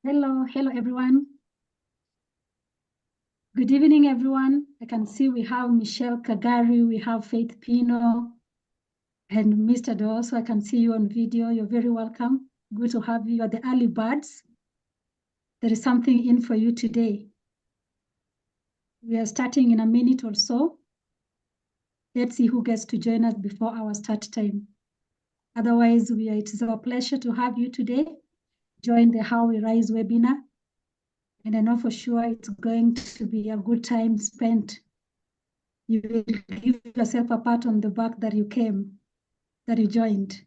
Hello everyone. Good evening, everyone. I can see we have Michelle Kagari, we have Faith Pino, and Mr. Dosso. I can see you on video. You're very welcome. Good to have you. You're the early birds. There is something in for you today. We are starting in a minute or so. Let's see who gets to join us before our start time. Otherwise, it is our pleasure to have you today. Join the How We Rise webinar. And I know for sure it's going to be a good time spent. You will give yourself a pat on the back that you came, that you joined.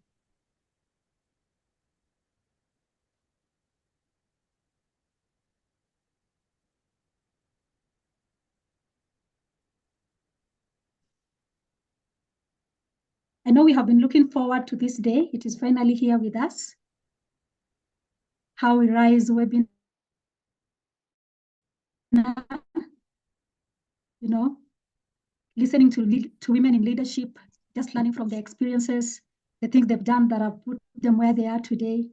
I know we have been looking forward to this day. It is finally here with us. How We Rise webinar. You know, listening to women in leadership, just learning from their experiences, the things they've done that have put them where they are today.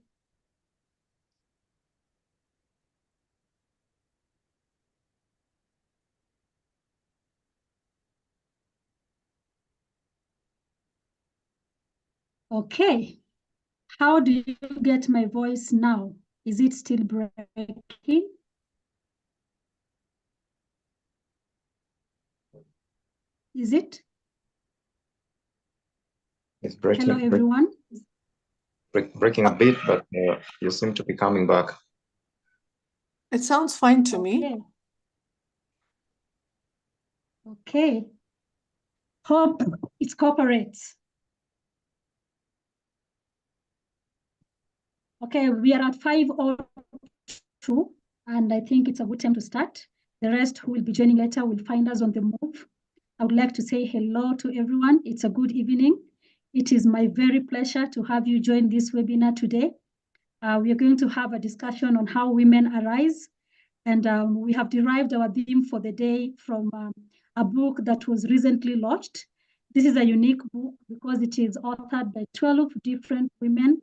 Okay, how do you get my voice now? Is it still breaking? Is it? It's breaking. Hello, everyone. Breaking a bit, but you seem to be coming back. It sounds fine to me. Okay. Hope it cooperates. Okay, we are at 5:02, and I think it's a good time to start. The rest who will be joining later will find us on the move. I would like to say hello to everyone. It's a good evening. It is my very pleasure to have you join this webinar today. We are going to have a discussion on how women arise. And we have derived our theme for the day from a book that was recently launched. This is a unique book because it is authored by 12 different women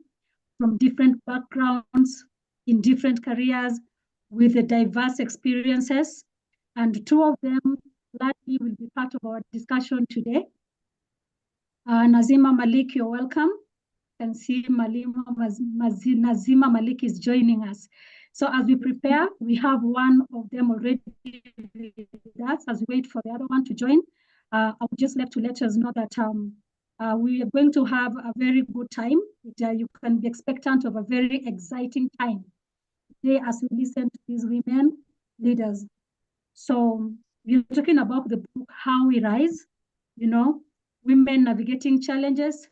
from different backgrounds, in different careers, with diverse experiences. And two of them likely will be part of our discussion today. Nazima Malik, you're welcome. You can see Nazima Malik is joining us. So as we prepare, we have one of them already with us as we wait for the other one to join. I would just like to let us know that we are going to have a very good time. You can be expectant of a very exciting time today as we listen to these women leaders. So we're talking about the book, How We Rise, women navigating challenges,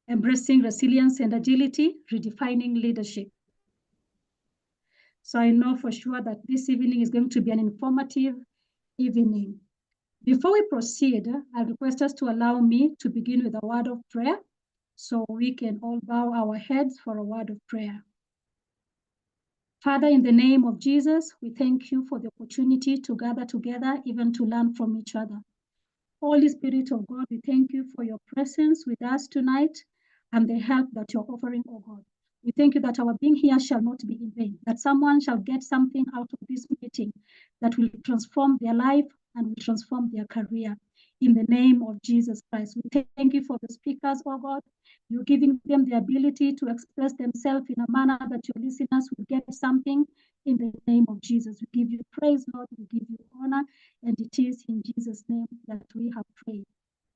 embracing resilience and agility, redefining leadership. So I know for sure that this evening is going to be an informative evening. Before we proceed, I request us to allow me to begin with a word of prayer so we can all bow our heads for a word of prayer. Father, in the name of Jesus, we thank you for the opportunity to gather together, even to learn from each other. Holy Spirit of God, we thank you for your presence with us tonight and the help that you're offering, oh God. We thank you that our being here shall not be in vain, that someone shall get something out of this meeting that will transform their life and will transform their career. In the name of Jesus Christ, we thank you for the speakers, oh God. You're giving them the ability to express themselves in a manner that your listeners will get something. In the name of Jesus, we give you praise, Lord. We give you honor, and it is in Jesus' name that we have prayed.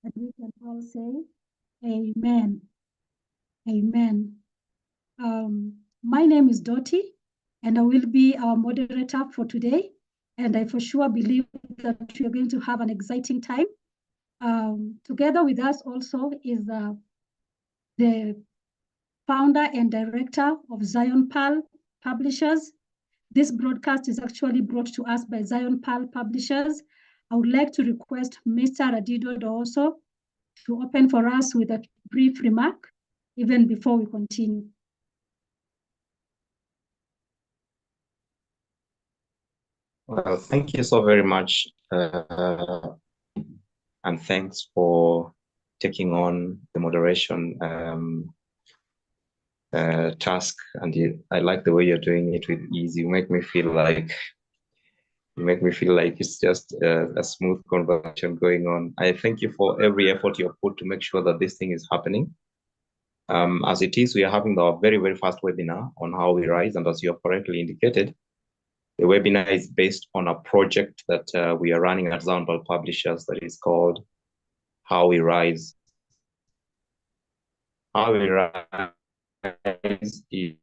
And we can all say, Amen. Amen. My name is Dottie, and I will be our moderator for today. And I for sure believe that we are going to have an exciting time. Together with us also is the founder and director of Zion Pearl Publishers. This broadcast is actually brought to us by Zion Pearl Publishers. I would like to request Mr. Adido also to open for us with a brief remark, even before we continue. Well, thank you so very much. And thanks for taking on the moderation. task, and I like the way you're doing it with ease. You make me feel like it's just a smooth conversation going on. I thank you for every effort you've put to make sure that this thing is happening. As it is, we are having our very, very first webinar on how we rise, and as you have correctly indicated, the webinar is based on a project that we are running at Zoundal Publishers that is called How We Rise. How We Rise is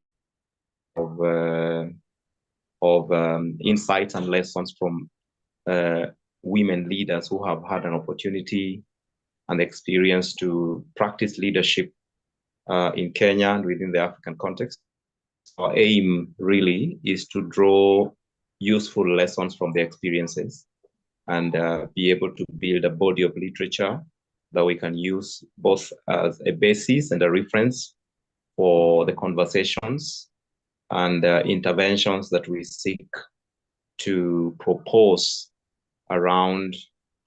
of insights and lessons from women leaders who have had an opportunity and experience to practice leadership in Kenya and within the African context. Our aim really is to draw useful lessons from the experiences and be able to build a body of literature that we can use both as a basis and a reference for the conversations and interventions that we seek to propose around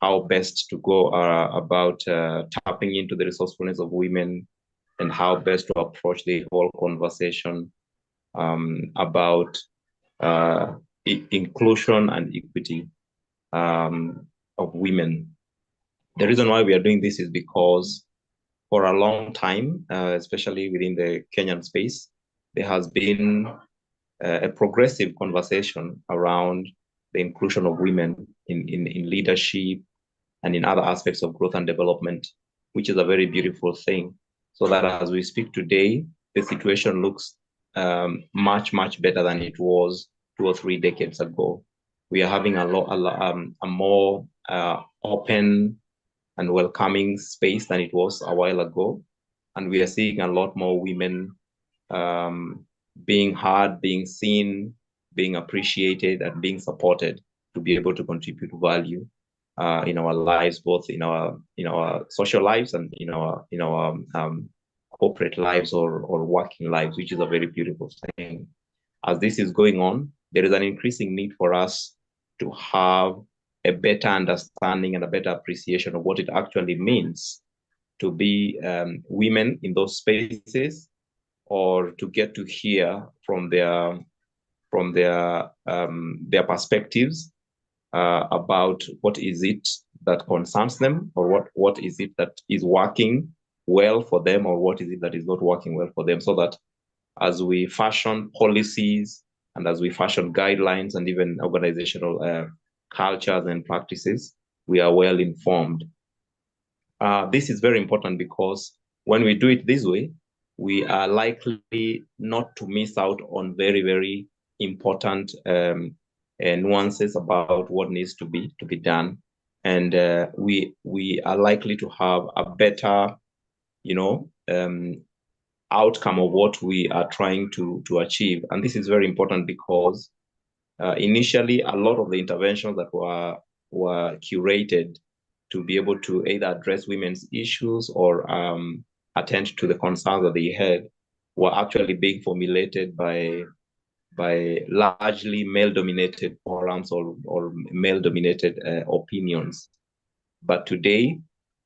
how best to go about tapping into the resourcefulness of women and how best to approach the whole conversation about inclusion and equity of women. The reason why we are doing this is because for a long time, especially within the Kenyan space, there has been a progressive conversation around the inclusion of women in leadership and in other aspects of growth and development, which is a very beautiful thing. So that as we speak today, the situation looks much, much better than it was 2 or 3 decades ago. We are having a more open and welcoming space than it was a while ago. And we are seeing a lot more women being heard, being seen, being appreciated, and being supported to be able to contribute value in our lives, both in our social lives and in our corporate lives or working lives, which is a very beautiful thing. As this is going on, there is an increasing need for us to have a better understanding and a better appreciation of what it actually means to be women in those spaces, or to get to hear from their perspectives about what is it that concerns them, or what is it that is working well for them, or what is it that is not working well for them, so that as we fashion policies and as we fashion guidelines and even organizational cultures and practices, we are well informed. This is very important because when we do it this way, we are likely not to miss out on very, very important nuances about what needs to be done. And we are likely to have a better, outcome of what we are trying to achieve. And this is very important because initially a lot of the interventions that were curated to be able to either address women's issues or attend to the concerns that they had were actually being formulated by largely male-dominated forums or male-dominated opinions. But today,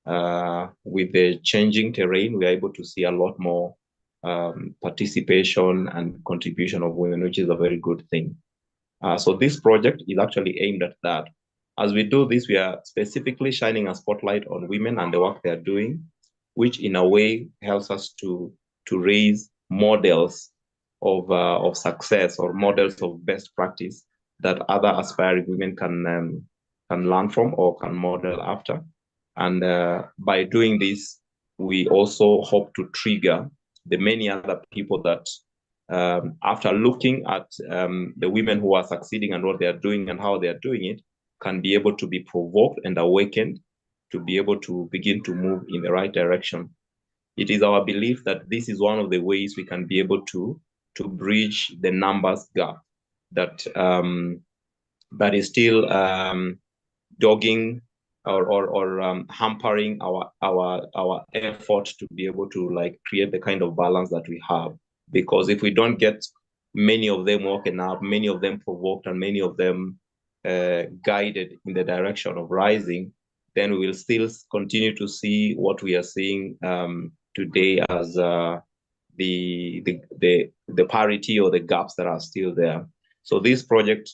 with the changing terrain, we are able to see a lot more participation and contribution of women, which is a very good thing. So this project is actually aimed at that. As we do this, we are specifically shining a spotlight on women and the work they are doing, which in a way helps us to raise models of success or models of best practice that other aspiring women can learn from or can model after. And by doing this, we also hope to trigger the many other people that after looking at the women who are succeeding and what they are doing and how they are doing it, can be able to be provoked and awakened to be able to begin to move in the right direction. It is our belief that this is one of the ways we can be able to bridge the numbers gap that that is still dogging or hampering our effort to be able to create the kind of balance that we have. Because if we don't get many of them woken up, many of them provoked, and many of them guided in the direction of rising, then we will still continue to see what we are seeing today as the parity or the gaps that are still there. So this project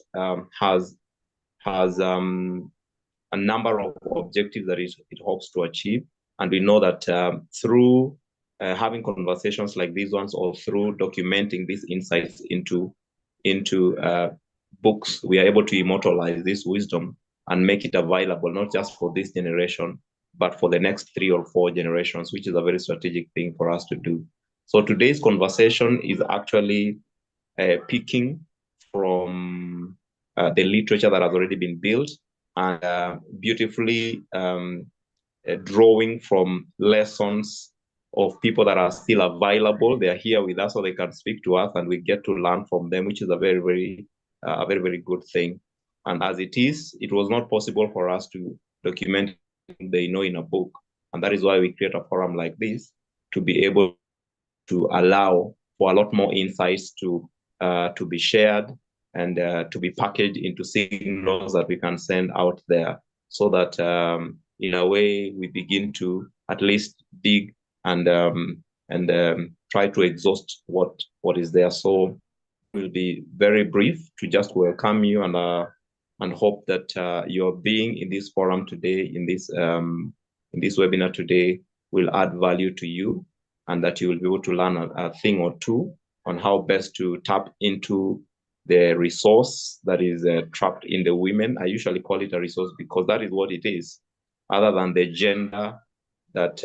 has a number of objectives that it hopes to achieve, and we know that through having conversations like these ones, or through documenting these insights into books, we are able to immortalize this wisdom and make it available not just for this generation, but for the next 3 or 4 generations, which is a very strategic thing for us to do. So today's conversation is actually picking from the literature that has already been built, and beautifully drawing from lessons of people that are still available. They are here with us, so they can speak to us, and we get to learn from them, which is a very, very good thing. And as it was not possible for us to document they know in a book, and that is why we create a forum like this, to be able to allow for a lot more insights to be shared and to be packaged into signals that we can send out there, so that in a way we begin to at least dig and try to exhaust what is there. So we'll be very brief to just welcome you and hope that your being in this forum today, in this webinar today, will add value to you, and that you will be able to learn a thing or two on how best to tap into the resource that is trapped in the women. I usually call it a resource because that is what it is, other than the gender that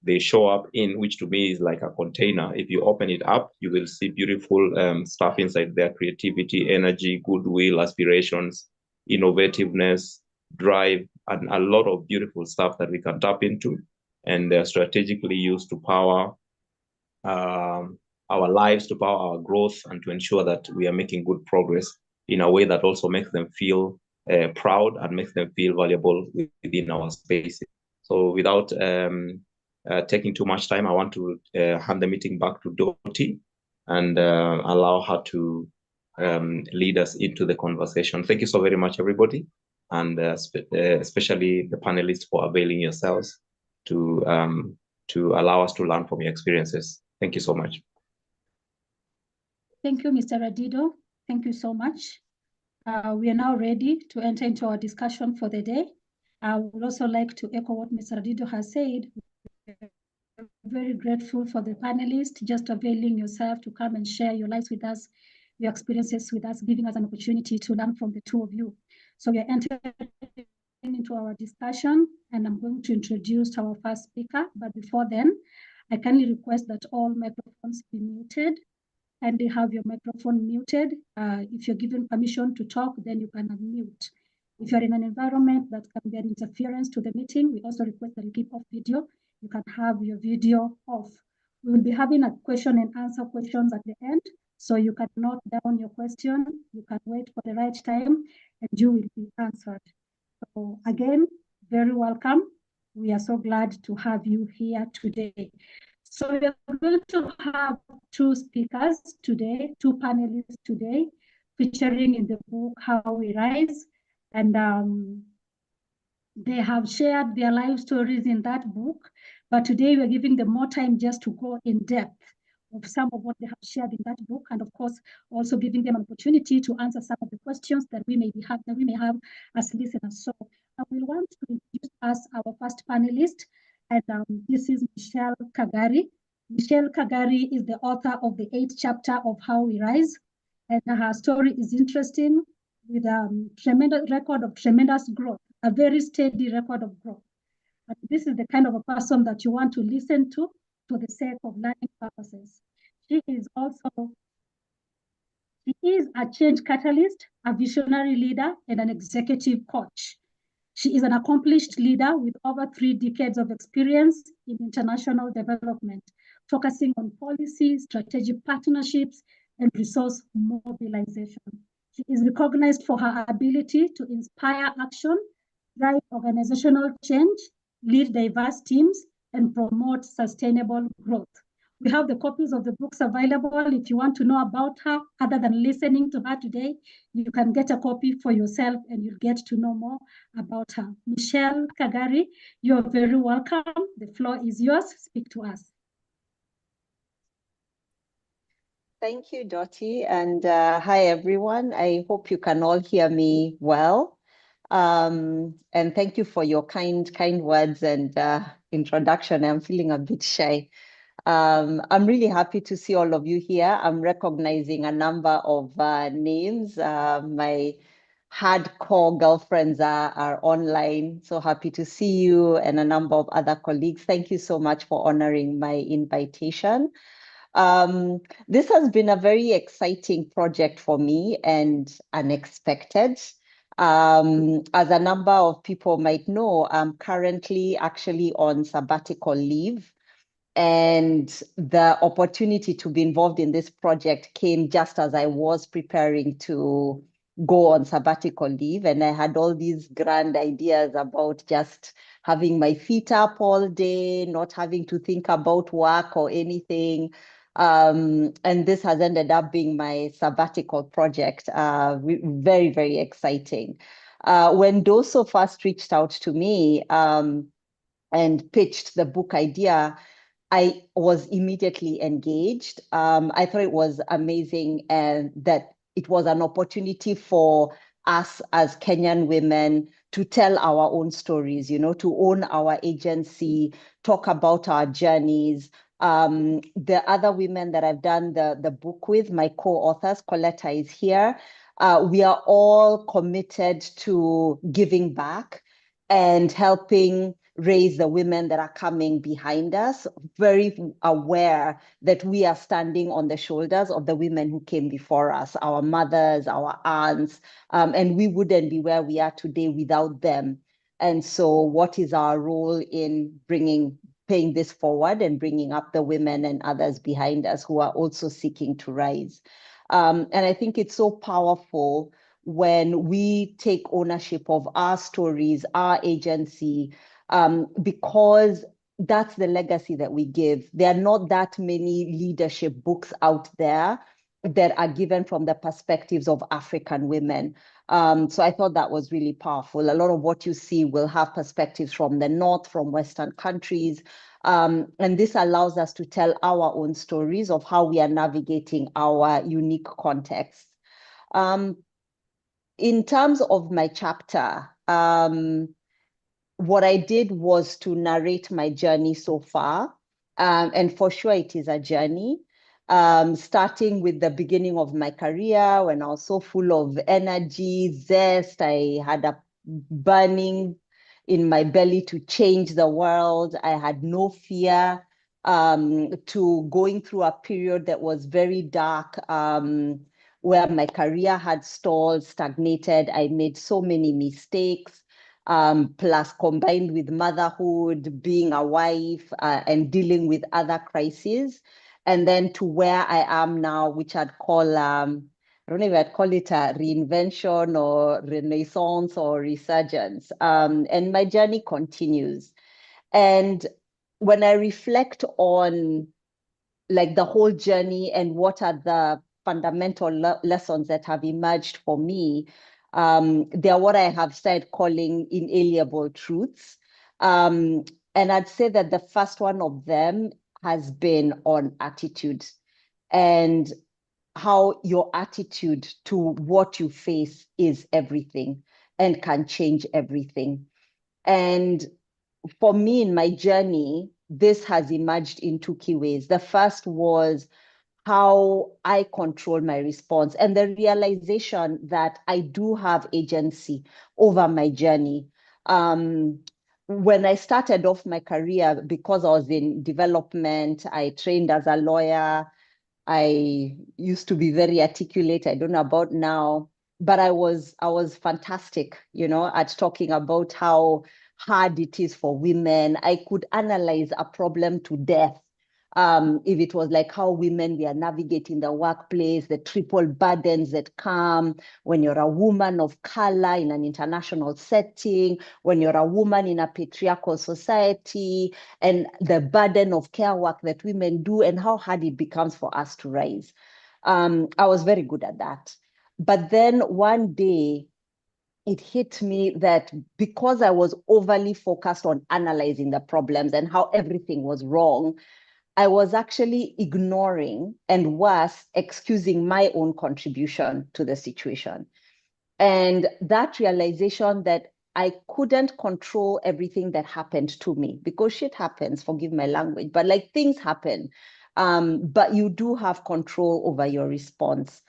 they show up in, which to me is like a container. If you open it up, you will see beautiful stuff inside there: creativity, energy, goodwill, aspirations, innovativeness, drive, and a lot of beautiful stuff that we can tap into and strategically use to power our lives, to power our growth, and to ensure that we are making good progress in a way that also makes them feel proud and makes them feel valuable within our space. So without taking too much time, I want to hand the meeting back to Dottie and allow her to lead us into the conversation. Thank you so very much, everybody, and especially the panelists for availing yourselves to allow us to learn from your experiences. Thank you so much. Thank you, Mr. Radido. Thank you so much. We are now ready to enter into our discussion for the day. I would also like to echo what Mr. Radido has said. We're very grateful for the panelists just availing yourself to come and share your lives with us, your experiences with us, giving us an opportunity to learn from the two of you. So we are entering into our discussion, and I'm going to introduce our first speaker. But before then, I kindly request that all microphones be muted. And they have your microphone muted. If you're given permission to talk, then you can unmute. If you're in an environment that can be an interference to the meeting, we also request that you keep off video. You can have your video off. We will be having a question and answer questions at the end. So you can note down your question. You can wait for the right time and you will be answered. So again, very welcome. We are so glad to have you here today. So we are going to have two speakers today, two panelists today, featuring in the book How We Rise. And they have shared their life stories in that book. But today we're giving them more time just to go in depth of some of what they have shared in that book. And of course, also giving them an opportunity to answer some of the questions that we may have as listeners. So I will want to introduce us our first panelist. And this is Michelle Kagari. Michelle Kagari is the author of the 8th chapter of How We Rise. And her story is interesting, with a tremendous record of tremendous growth, a very steady record of growth. And this is the kind of a person that you want to listen to for the sake of learning purposes. She is a change catalyst, a visionary leader, and an executive coach. She is an accomplished leader with over 3 decades of experience in international development, focusing on policy, strategic partnerships, and resource mobilization. She is recognized for her ability to inspire action, drive organizational change, lead diverse teams, and promote sustainable growth. We have the copies of the books available. If you want to know about her, other than listening to her today, you can get a copy for yourself and you'll get to know more about her. Michelle Kagari, you're very welcome. The floor is yours. Speak to us. Thank you, Dottie, and hi, everyone. I hope you can all hear me well. And thank you for your kind words and introduction. I'm feeling a bit shy. I'm really happy to see all of you here. I'm recognizing a number of names. My hardcore girlfriends are online. So happy to see you and a number of other colleagues. Thank you so much for honoring my invitation. This has been a very exciting project for me and unexpected. As a number of people might know, I'm currently actually on sabbatical leave. And the opportunity to be involved in this project came just as I was preparing to go on sabbatical leave. And I had all these grand ideas about just having my feet up all day, not having to think about work or anything. And this has ended up being my sabbatical project. Very, very exciting. When Doso first reached out to me and pitched the book idea, I was immediately engaged. I thought it was amazing and that it was an opportunity for us as Kenyan women to tell our own stories, to own our agency, talk about our journeys. The other women that I've done the book with, my co-authors, Colleta is here. We are all committed to giving back and helping raise the women that are coming behind us, very aware that we are standing on the shoulders of the women who came before us, our mothers, our aunts, and we wouldn't be where we are today without them. And so what is our role in paying this forward and bringing up the women and others behind us who are also seeking to rise? And I think it's so powerful when we take ownership of our stories, our agency, because that's the legacy that we give. There are not that many leadership books out there that are given from the perspectives of African women. So I thought that was really powerful. A lot of what you see will have perspectives from the North, from Western countries. And this allows us to tell our own stories of how we are navigating our unique contexts. In terms of my chapter, what I did was to narrate my journey so far. And for sure, it is a journey. Starting with the beginning of my career when I was so full of energy, zest, I had a burning in my belly to change the world. I had no fear, to going through a period that was very dark, where my career had stalled, stagnated. I made so many mistakes. Plus combined with motherhood, being a wife, and dealing with other crises. And then to where I am now, which I'd call, I don't know if I'd call it a reinvention or renaissance or resurgence. And my journey continues. And when I reflect on like the whole journey and what are the fundamental lessons that have emerged for me, they are what I have said calling inalienable truths. And I'd say that the first one of them has been on attitude and how your attitude to what you face is everything and can change everything. And for me in my journey, this has emerged in two key ways. The first was how I control my response and the realization that I do have agency over my journey. When I started off my career, because I was in development, I trained as a lawyer. I used to be very articulate. I don't know about now, but I was fantastic, at talking about how hard it is for women. I could analyze a problem to death. If it was like how women we are navigating the workplace, the triple burdens that come when you're a woman of color in an international setting, when you're a woman in a patriarchal society, and the burden of care work that women do and how hard it becomes for us to rise. I was very good at that. But then one day, it hit me that because I was overly focused on analyzing the problems and how everything was wrong, I was actually ignoring and worse, excusing my own contribution to the situation. And that realization that I couldn't control everything that happened to me, because shit happens, forgive my language, but like things happen. But you do have control over your response.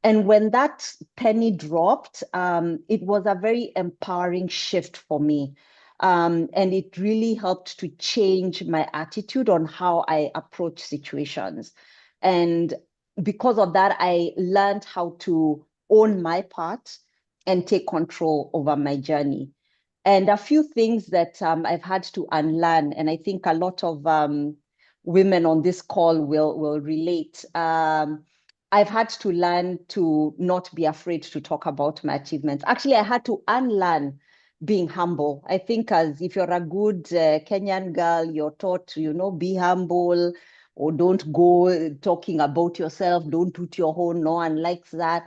And when that penny dropped, it was a very empowering shift for me. And it really helped to change my attitude on how I approach situations. And because of that, I learned how to own my part and take control over my journey. And a few things that I've had to unlearn, and I think a lot of women on this call will relate. I've had to learn to not be afraid to talk about my achievements. Actually, I had to unlearn being humble. I think as if you're a good Kenyan girl, you're taught to, be humble, or don't go talking about yourself, don't toot your horn, no one likes that.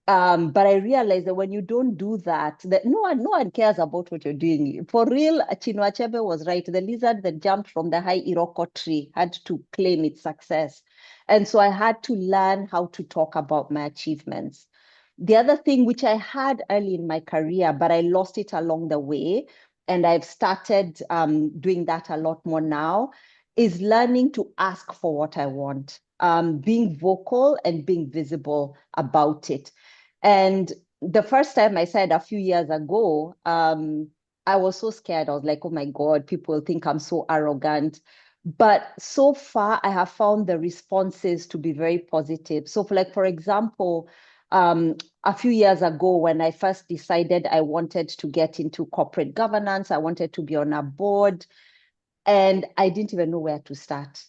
But I realized that when you don't do that, that no one cares about what you're doing. For real, Chinua Achebe was right. The lizard that jumped from the high Iroko tree had to claim its success. And so I had to learn how to talk about my achievements. The other thing which I had early in my career, but I lost it along the way, and I've started doing that a lot more now, is learning to ask for what I want, being vocal and being visible about it. And the first time I said a few years ago, I was so scared. I was like, oh my God, people think I'm so arrogant. But so far, I have found the responses to be very positive. So for example, a few years ago, when I first decided I wanted to get into corporate governance, I wanted to be on a board, and I didn't even know where to start.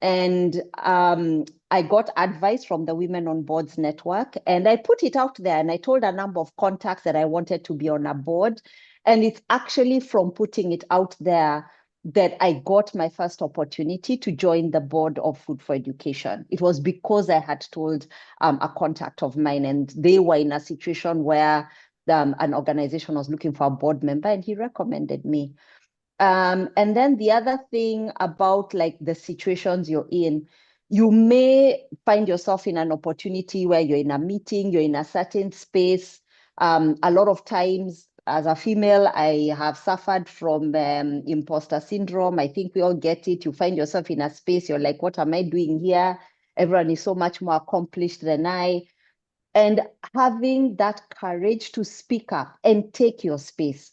And I got advice from the Women on Boards Network, and I put it out there, and I told a number of contacts that I wanted to be on a board. And it's actually from putting it out there that I got my first opportunity to join the board of Food for Education. It was because I had told a contact of mine, and they were in a situation where an organization was looking for a board member, and he recommended me. And then the other thing about like the situations you're in, you may find yourself in an opportunity where you're in a meeting, you're in a certain space. A lot of times as a female, I have suffered from imposter syndrome. I think we all get it. You find yourself in a space, you're like, what am I doing here? Everyone is so much more accomplished than I. And having that courage to speak up and take your space.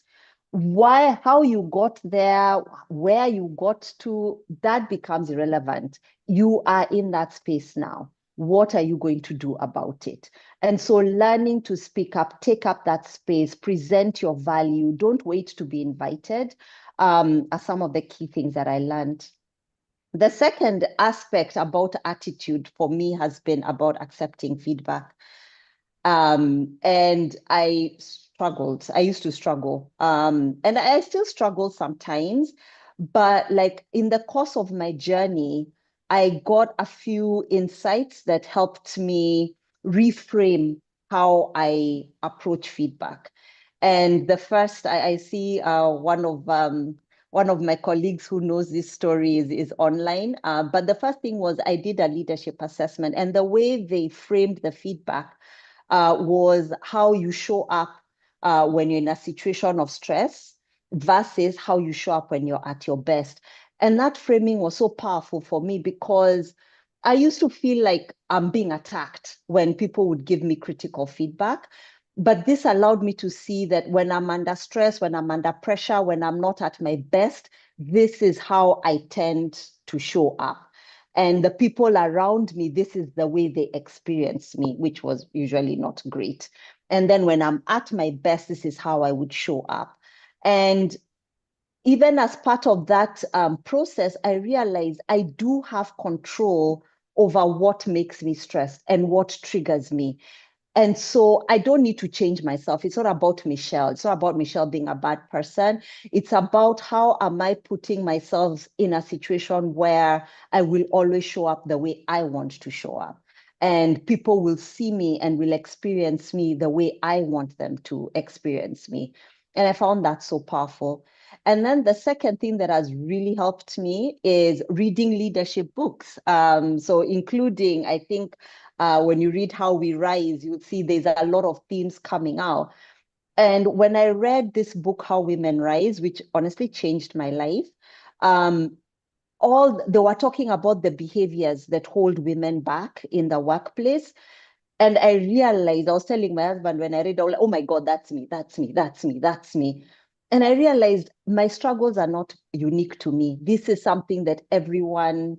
How you got there, where you got to, that becomes irrelevant. You are in that space now. What are you going to do about it? And so learning to speak up, take up that space, present your value, don't wait to be invited, are some of the key things that I learned. The second aspect about attitude for me has been about accepting feedback. And I struggled. I used to struggle. And I still struggle sometimes, but like in the course of my journey, I got a few insights that helped me reframe how I approach feedback. And the first, I see one of my colleagues who knows this story is online. But the first thing was I did a leadership assessment, and the way they framed the feedback was how you show up when you're in a situation of stress versus how you show up when you're at your best. And that framing was so powerful for me because I used to feel like I'm being attacked when people would give me critical feedback. But this allowed me to see that when I'm under stress, when I'm under pressure, when I'm not at my best, this is how I tend to show up. And the people around me, this is the way they experience me, which was usually not great. And then when I'm at my best, this is how I would show up. And even as part of that process, I realized I do have control over what makes me stressed and what triggers me. And so I don't need to change myself. It's not about Michelle. It's not about Michelle being a bad person. It's about how am I putting myself in a situation where I will always show up the way I want to show up. And people will see me and will experience me the way I want them to experience me. And I found that so powerful. And then the second thing that has really helped me is reading leadership books. So including, I think, when you read How We Rise, you'll see there's a lot of themes coming out. And when I read this book, How Women Rise, which honestly changed my life, they were talking about the behaviors that hold women back in the workplace. And I realized, I was telling my husband when I read, I was like, oh my God, that's me, that's me, that's me, that's me. And I realized my struggles are not unique to me. This is something that everyone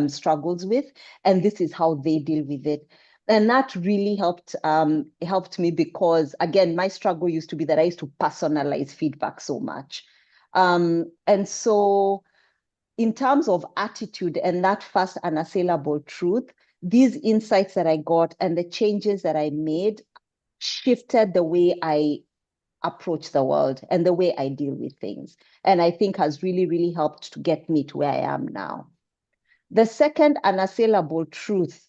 struggles with, and this is how they deal with it. And that really helped me because, again, my struggle used to be that I used to personalize feedback so much. And so in terms of attitude and that first unassailable truth, these insights that I got and the changes that I made shifted the way I approach the world and the way I deal with things. And I think has really, really helped to get me to where I am now. The second unassailable truth,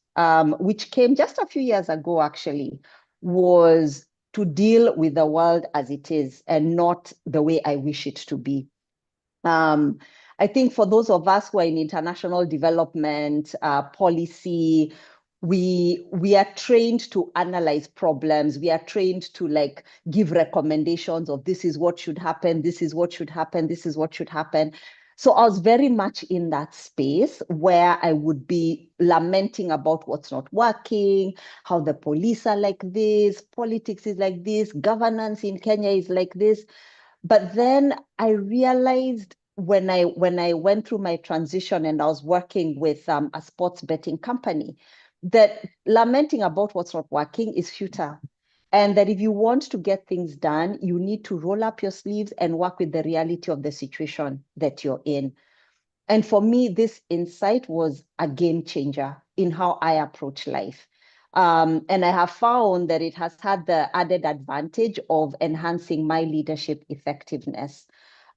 which came just a few years ago, actually, was to deal with the world as it is and not the way I wish it to be. I think for those of us who are in international development, policy, we are trained to analyze problems. We are trained to give recommendations of this is what should happen, this is what should happen, this is what should happen. So I was very much in that space where I would be lamenting about what's not working, how the police are like this, politics is like this, governance in Kenya is like this. But then I realized when I went through my transition and I was working with a sports betting company, that lamenting about what's not working is futile. And that if you want to get things done, you need to roll up your sleeves and work with the reality of the situation that you're in. And for me, this insight was a game changer in how I approach life. And I have found that it has had the added advantage of enhancing my leadership effectiveness.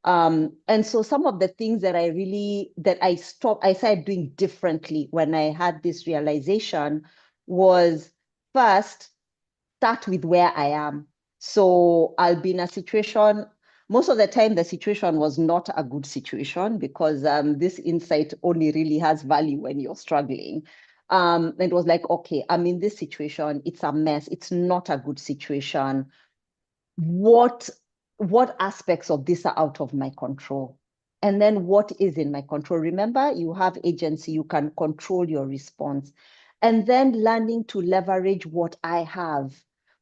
And so some of the things that I started doing differently when I had this realization was, first, start with where I am. So I'll be in a situation, most of the time the situation was not a good situation because this insight only really has value when you're struggling. It was like, okay, I'm in this situation, it's a mess, it's not a good situation. What aspects of this are out of my control? And then what is in my control? Remember, you have agency, you can control your response. And then learning to leverage what I have,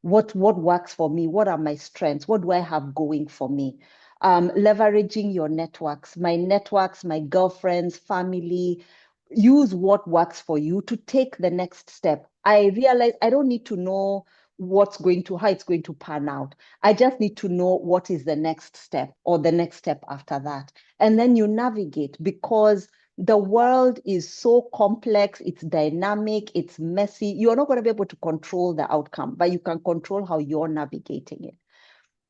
what works for me, what are my strengths, what do I have going for me? Leveraging your networks, my girlfriends, family, use what works for you to take the next step. I realize I don't need to know how it's going to pan out. I just need to know what is the next step or the next step after that. And then you navigate, because the world is so complex, it's dynamic, it's messy. You're not going to be able to control the outcome, but you can control how you're navigating it.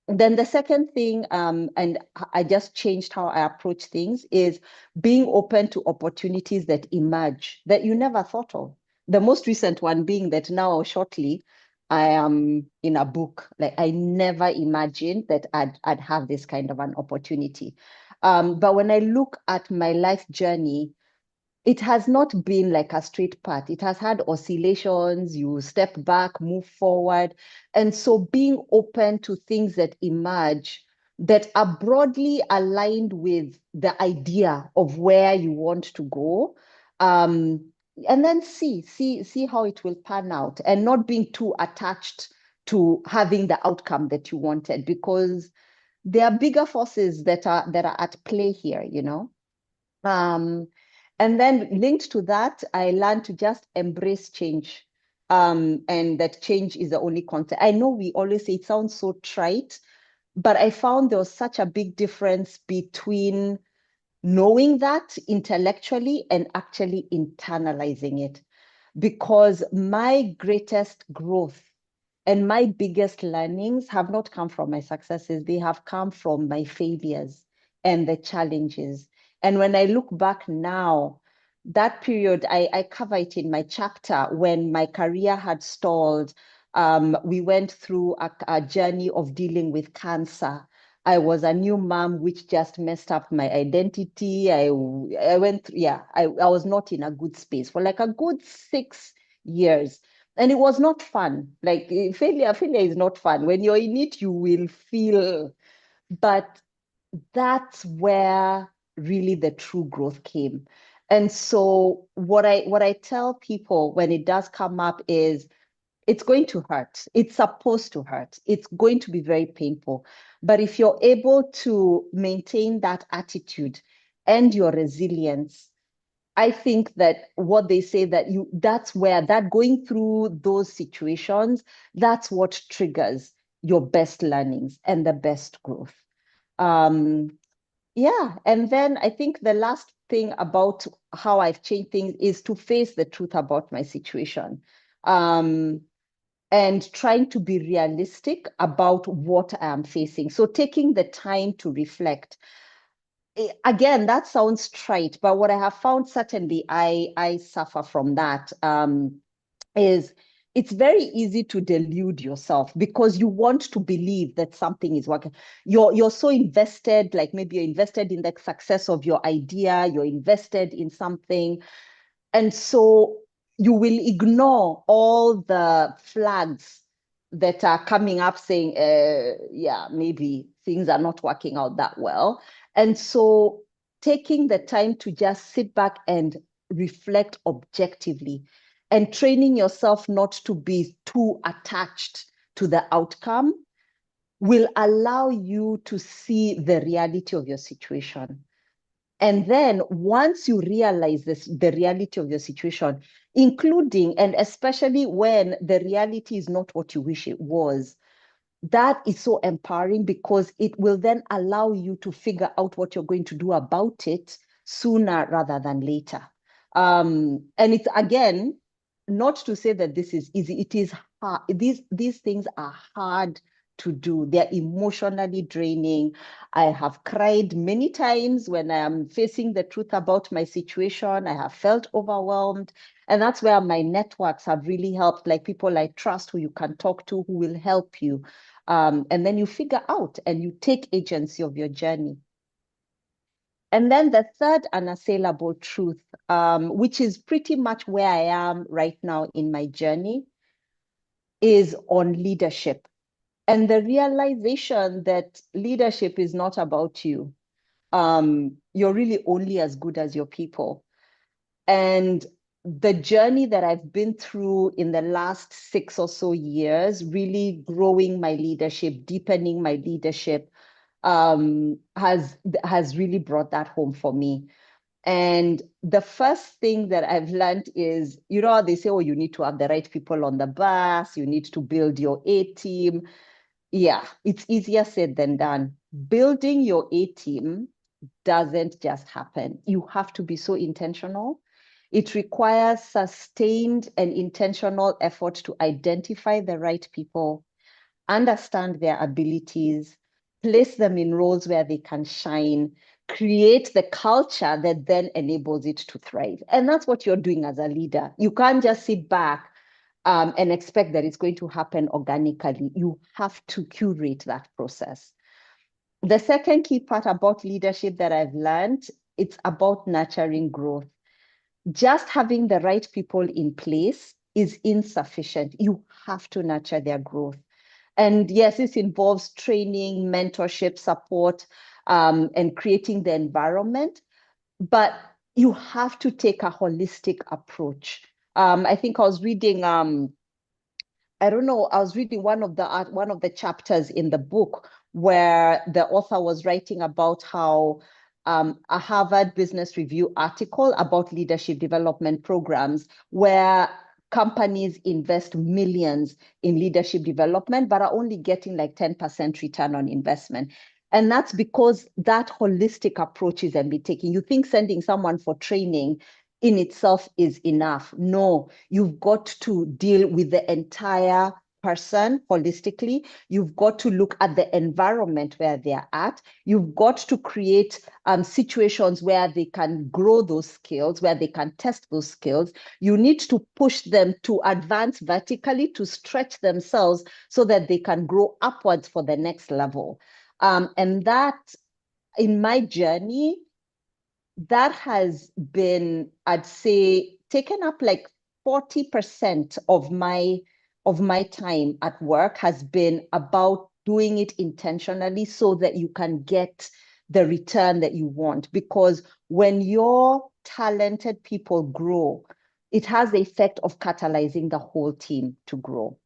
Then the second thing, and I just changed how I approach things, is being open to opportunities that emerge that you never thought of. The most recent one being that now shortly, I am in a book. Like, I never imagined that I'd have this kind of an opportunity. But when I look at my life journey, it has not been like a straight path. It has had oscillations. You step back, move forward. And so being open to things that emerge that are broadly aligned with the idea of where you want to go, and then see how it will pan out, and not being too attached to having the outcome that you wanted, because there are bigger forces that are at play here, you know. And then linked to that, I learned to just embrace change, and that change is the only constant. I know we always say it sounds so trite, but I found there was such a big difference between knowing that intellectually and actually internalizing it. Because my greatest growth and my biggest learnings have not come from my successes. They have come from my failures and the challenges. And when I look back now, that period, I cover it in my chapter, when my career had stalled. We went through a journey of dealing with cancer. I was a new mom, which just messed up my identity. I went through, I was not in a good space for like a good 6 years. And it was not fun. Like failure is not fun. When you're in it, you will feel, but that's where really the true growth came. And so what I tell people when it does come up is, it's going to hurt. It's supposed to hurt. It's going to be very painful. But if you're able to maintain that attitude and your resilience, I think that what they say that's where that going through those situations, that's what triggers your best learnings and the best growth. Yeah. And then I think the last thing about how I've changed things is to face the truth about my situation. And trying to be realistic about what I am facing. So taking the time to reflect. Again, that sounds trite, but what I have found, certainly I suffer from that, is it's very easy to delude yourself because you want to believe that something is working. You're so invested, like maybe you're invested in the success of your idea, you're invested in something. And so you will ignore all the flags that are coming up saying, maybe things are not working out that well. And so taking the time to just sit back and reflect objectively and training yourself not to be too attached to the outcome will allow you to see the reality of your situation. And then once you realize the reality of your situation, including and especially when the reality is not what you wish it was, that is so empowering because it will then allow you to figure out what you're going to do about it sooner rather than later. And it's, again, not to say that this is easy. It is hard. These things are hard to do. They're emotionally draining. I have cried many times when I am facing the truth about my situation. I have felt overwhelmed. And that's where my networks have really helped, like people I trust who you can talk to, who will help you. And then you figure out and you take agency of your journey. And then the third unassailable truth, which is pretty much where I am right now in my journey, is on leadership. And the realization that leadership is not about you. You're really only as good as your people. And the journey that I've been through in the last 6 or so years, really growing my leadership, deepening my leadership, has really brought that home for me. And the first thing that I've learned is, they say, oh, you need to have the right people on the bus, you need to build your A-team. Yeah, it's easier said than done. Building your A-team doesn't just happen. You have to be so intentional. It requires sustained and intentional effort to identify the right people, understand their abilities, place them in roles where they can shine, create the culture that then enables it to thrive. And that's what you're doing as a leader. You can't just sit back and expect that it's going to happen organically. You have to curate that process. The second key part about leadership that I've learned, it's about nurturing growth. Just having the right people in place is insufficient. You have to nurture their growth. And yes, this involves training, mentorship, support, and creating the environment. But you have to take a holistic approach. I think I was reading, I was reading one of the chapters in the book where the author was writing about how a Harvard Business Review article about leadership development programs where companies invest millions in leadership development, but are only getting like 10% return on investment. And that's because that holistic approach isn't being taken. You think sending someone for training in itself is enough. No, you've got to deal with the entire person holistically. You've got to look at the environment where they're at. You've got to create situations where they can grow those skills, where they can test those skills. You need to push them to advance vertically, to stretch themselves so that they can grow upwards for the next level. And that, in my journey, that has been, I'd say, taken up like 40% of my time at work has been about doing it intentionally so that you can get the return that you want. Because when your talented people grow, it has the effect of catalyzing the whole team to grow.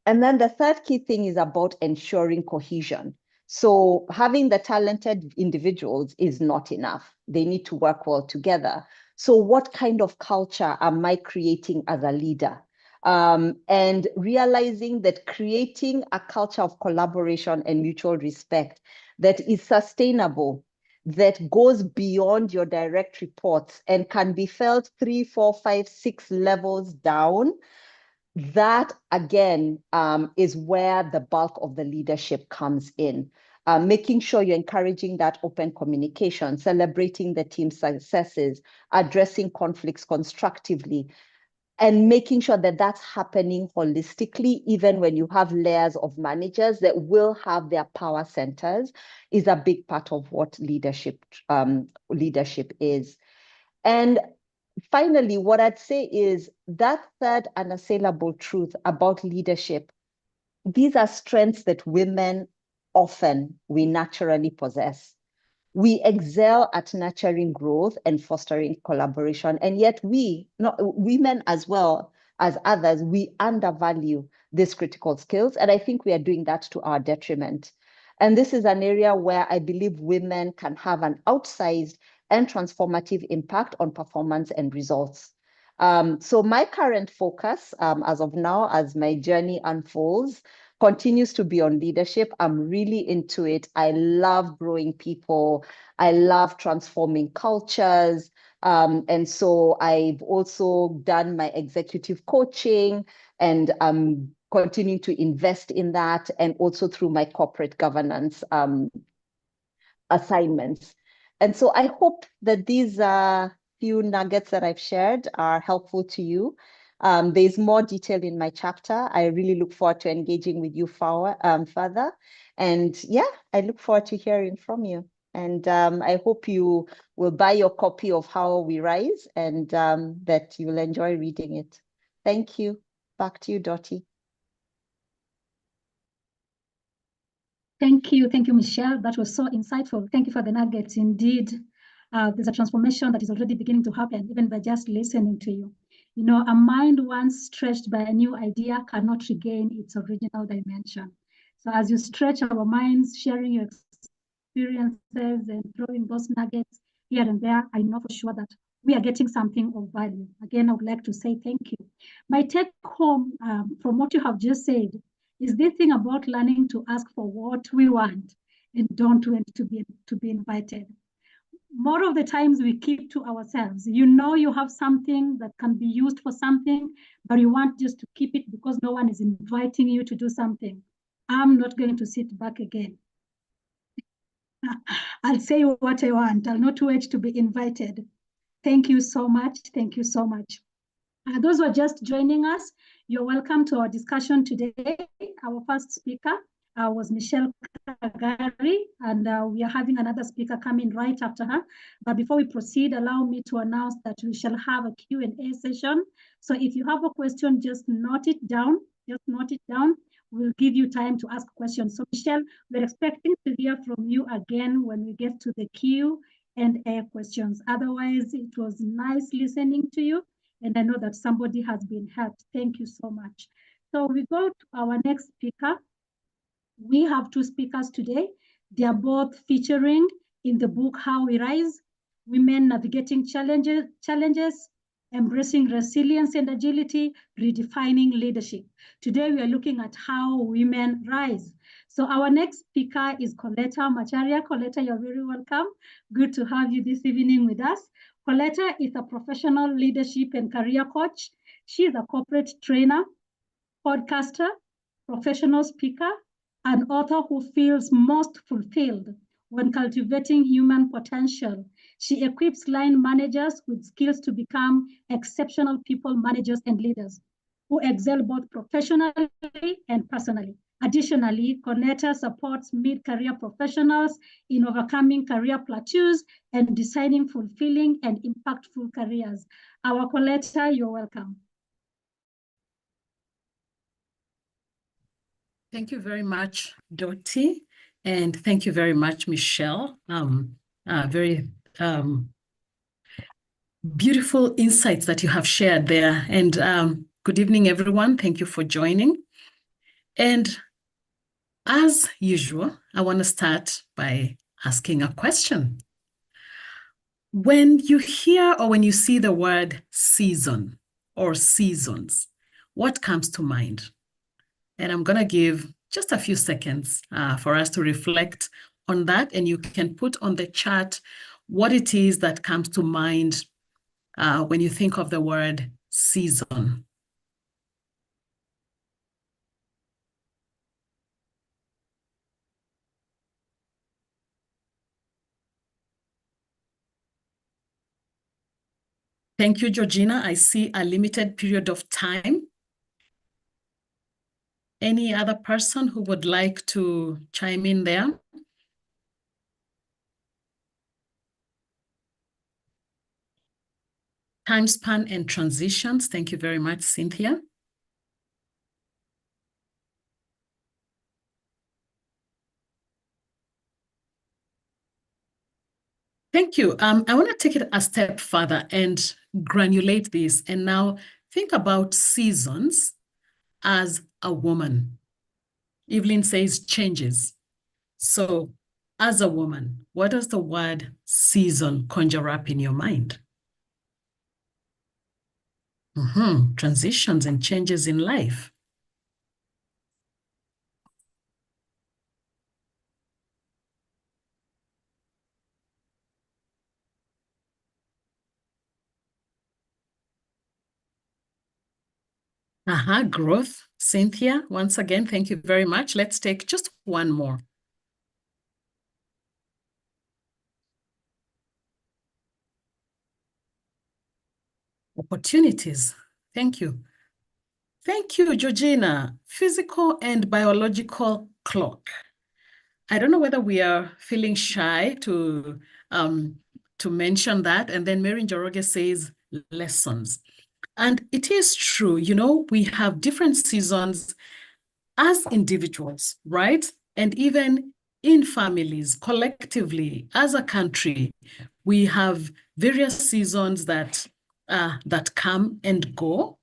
And then the third key thing is about ensuring cohesion. So having the talented individuals is not enough. They need to work well together. So what kind of culture am I creating as a leader? And realizing that creating a culture of collaboration and mutual respect that is sustainable, that goes beyond your direct reports and can be felt 3, 4, 5, 6 levels down, that again is where the bulk of the leadership comes in. Making sure you're encouraging that open communication, celebrating the team's successes, addressing conflicts constructively, and making sure that that's happening holistically, even when you have layers of managers that will have their power centers, is a big part of what leadership is. And finally, what I'd say is that third unassailable truth about leadership, these are strengths that women often we naturally possess. We excel at nurturing growth and fostering collaboration, and yet women as well as others, we undervalue these critical skills, and I think we are doing that to our detriment. And this is an area where I believe women can have an outsized and transformative impact on performance and results. So my current focus, as of now, as my journey unfolds, continues to be on leadership. I'm really into it. I love growing people. I love transforming cultures. And so I've also done my executive coaching, and I'm continuing to invest in that, and also through my corporate governance assignments. And so I hope that these few nuggets that I've shared are helpful to you. There's more detail in my chapter. I really look forward to engaging with you further. And yeah, I look forward to hearing from you. And I hope you will buy your copy of How We Rise, and that you will enjoy reading it. Thank you. Back to you, Dottie. Thank you, Michelle. That was so insightful. Thank you for the nuggets. Indeed, there's a transformation that is already beginning to happen, even by just listening to you. You know, a mind once stretched by a new idea cannot regain its original dimension. So as you stretch our minds, sharing your experiences and throwing those nuggets here and there, I know for sure that we are getting something of value. Again, I would like to say thank you. My take home from what you have just said is this thing about learning to ask for what we want and don't want to be invited. More of the times we keep to ourselves. You know you have something that can be used for something, but you want just to keep it because no one is inviting you to do something. I'm not going to sit back again. I'll say what I want. I'll not wait to be invited. Thank you so much. Thank you so much. Those who are just joining us, you're welcome to our discussion today. Our first speaker was Michelle Kagari, and we are having another speaker coming right after her. But before we proceed, allow me to announce that we shall have a Q&A session. So if you have a question, just note it down. Just note it down. We'll give you time to ask questions. So Michelle, we're expecting to hear from you again when we get to the Q&A questions. Otherwise, it was nice listening to you. And I know that somebody has been helped. Thank you so much. So we go to our next speaker. We have two speakers today. They are both featuring in the book, How We Rise, Women Navigating Challenges, Embracing Resilience and Agility, Redefining Leadership. Today, we are looking at how women rise. So our next speaker is Colleta Macharia. Colleta, you're very welcome. Good to have you this evening with us. Colleta is a professional leadership and career coach. She is a corporate trainer, podcaster, professional speaker, and author who feels most fulfilled when cultivating human potential. She equips line managers with skills to become exceptional people managers and leaders who excel both professionally and personally. Additionally, Colleta supports mid-career professionals in overcoming career plateaus and designing fulfilling and impactful careers. Our Colleta, you're welcome. Thank you very much, Dottie, and thank you very much, Michelle. Very beautiful insights that you have shared there. And good evening, everyone. Thank you for joining. And as usual, I want to start by asking a question. When you hear or when you see the word season or seasons, what comes to mind? And I'm going to give just a few seconds for us to reflect on that. And you can put on the chat what it is that comes to mind when you think of the word season. Thank you, Georgina. I see a limited period of time. Any other person who would like to chime in there? Time span and transitions. Thank you very much, Cynthia. Thank you. I want to take it a step further and granulate this and now think about seasons as a woman. Evelyn says changes. So as a woman, what does the word season conjure up in your mind? Transitions and changes in life. Growth. Cynthia, once again, thank you very much. Let's take just one more. Opportunities. Thank you. Thank you, Georgina. Physical and biological clock. I don't know whether we are feeling shy to mention that. And then Mary Njoroge says lessons. And it is true, you know, we have different seasons as individuals, right? And even in families, collectively, as a country, we have various seasons that come and go.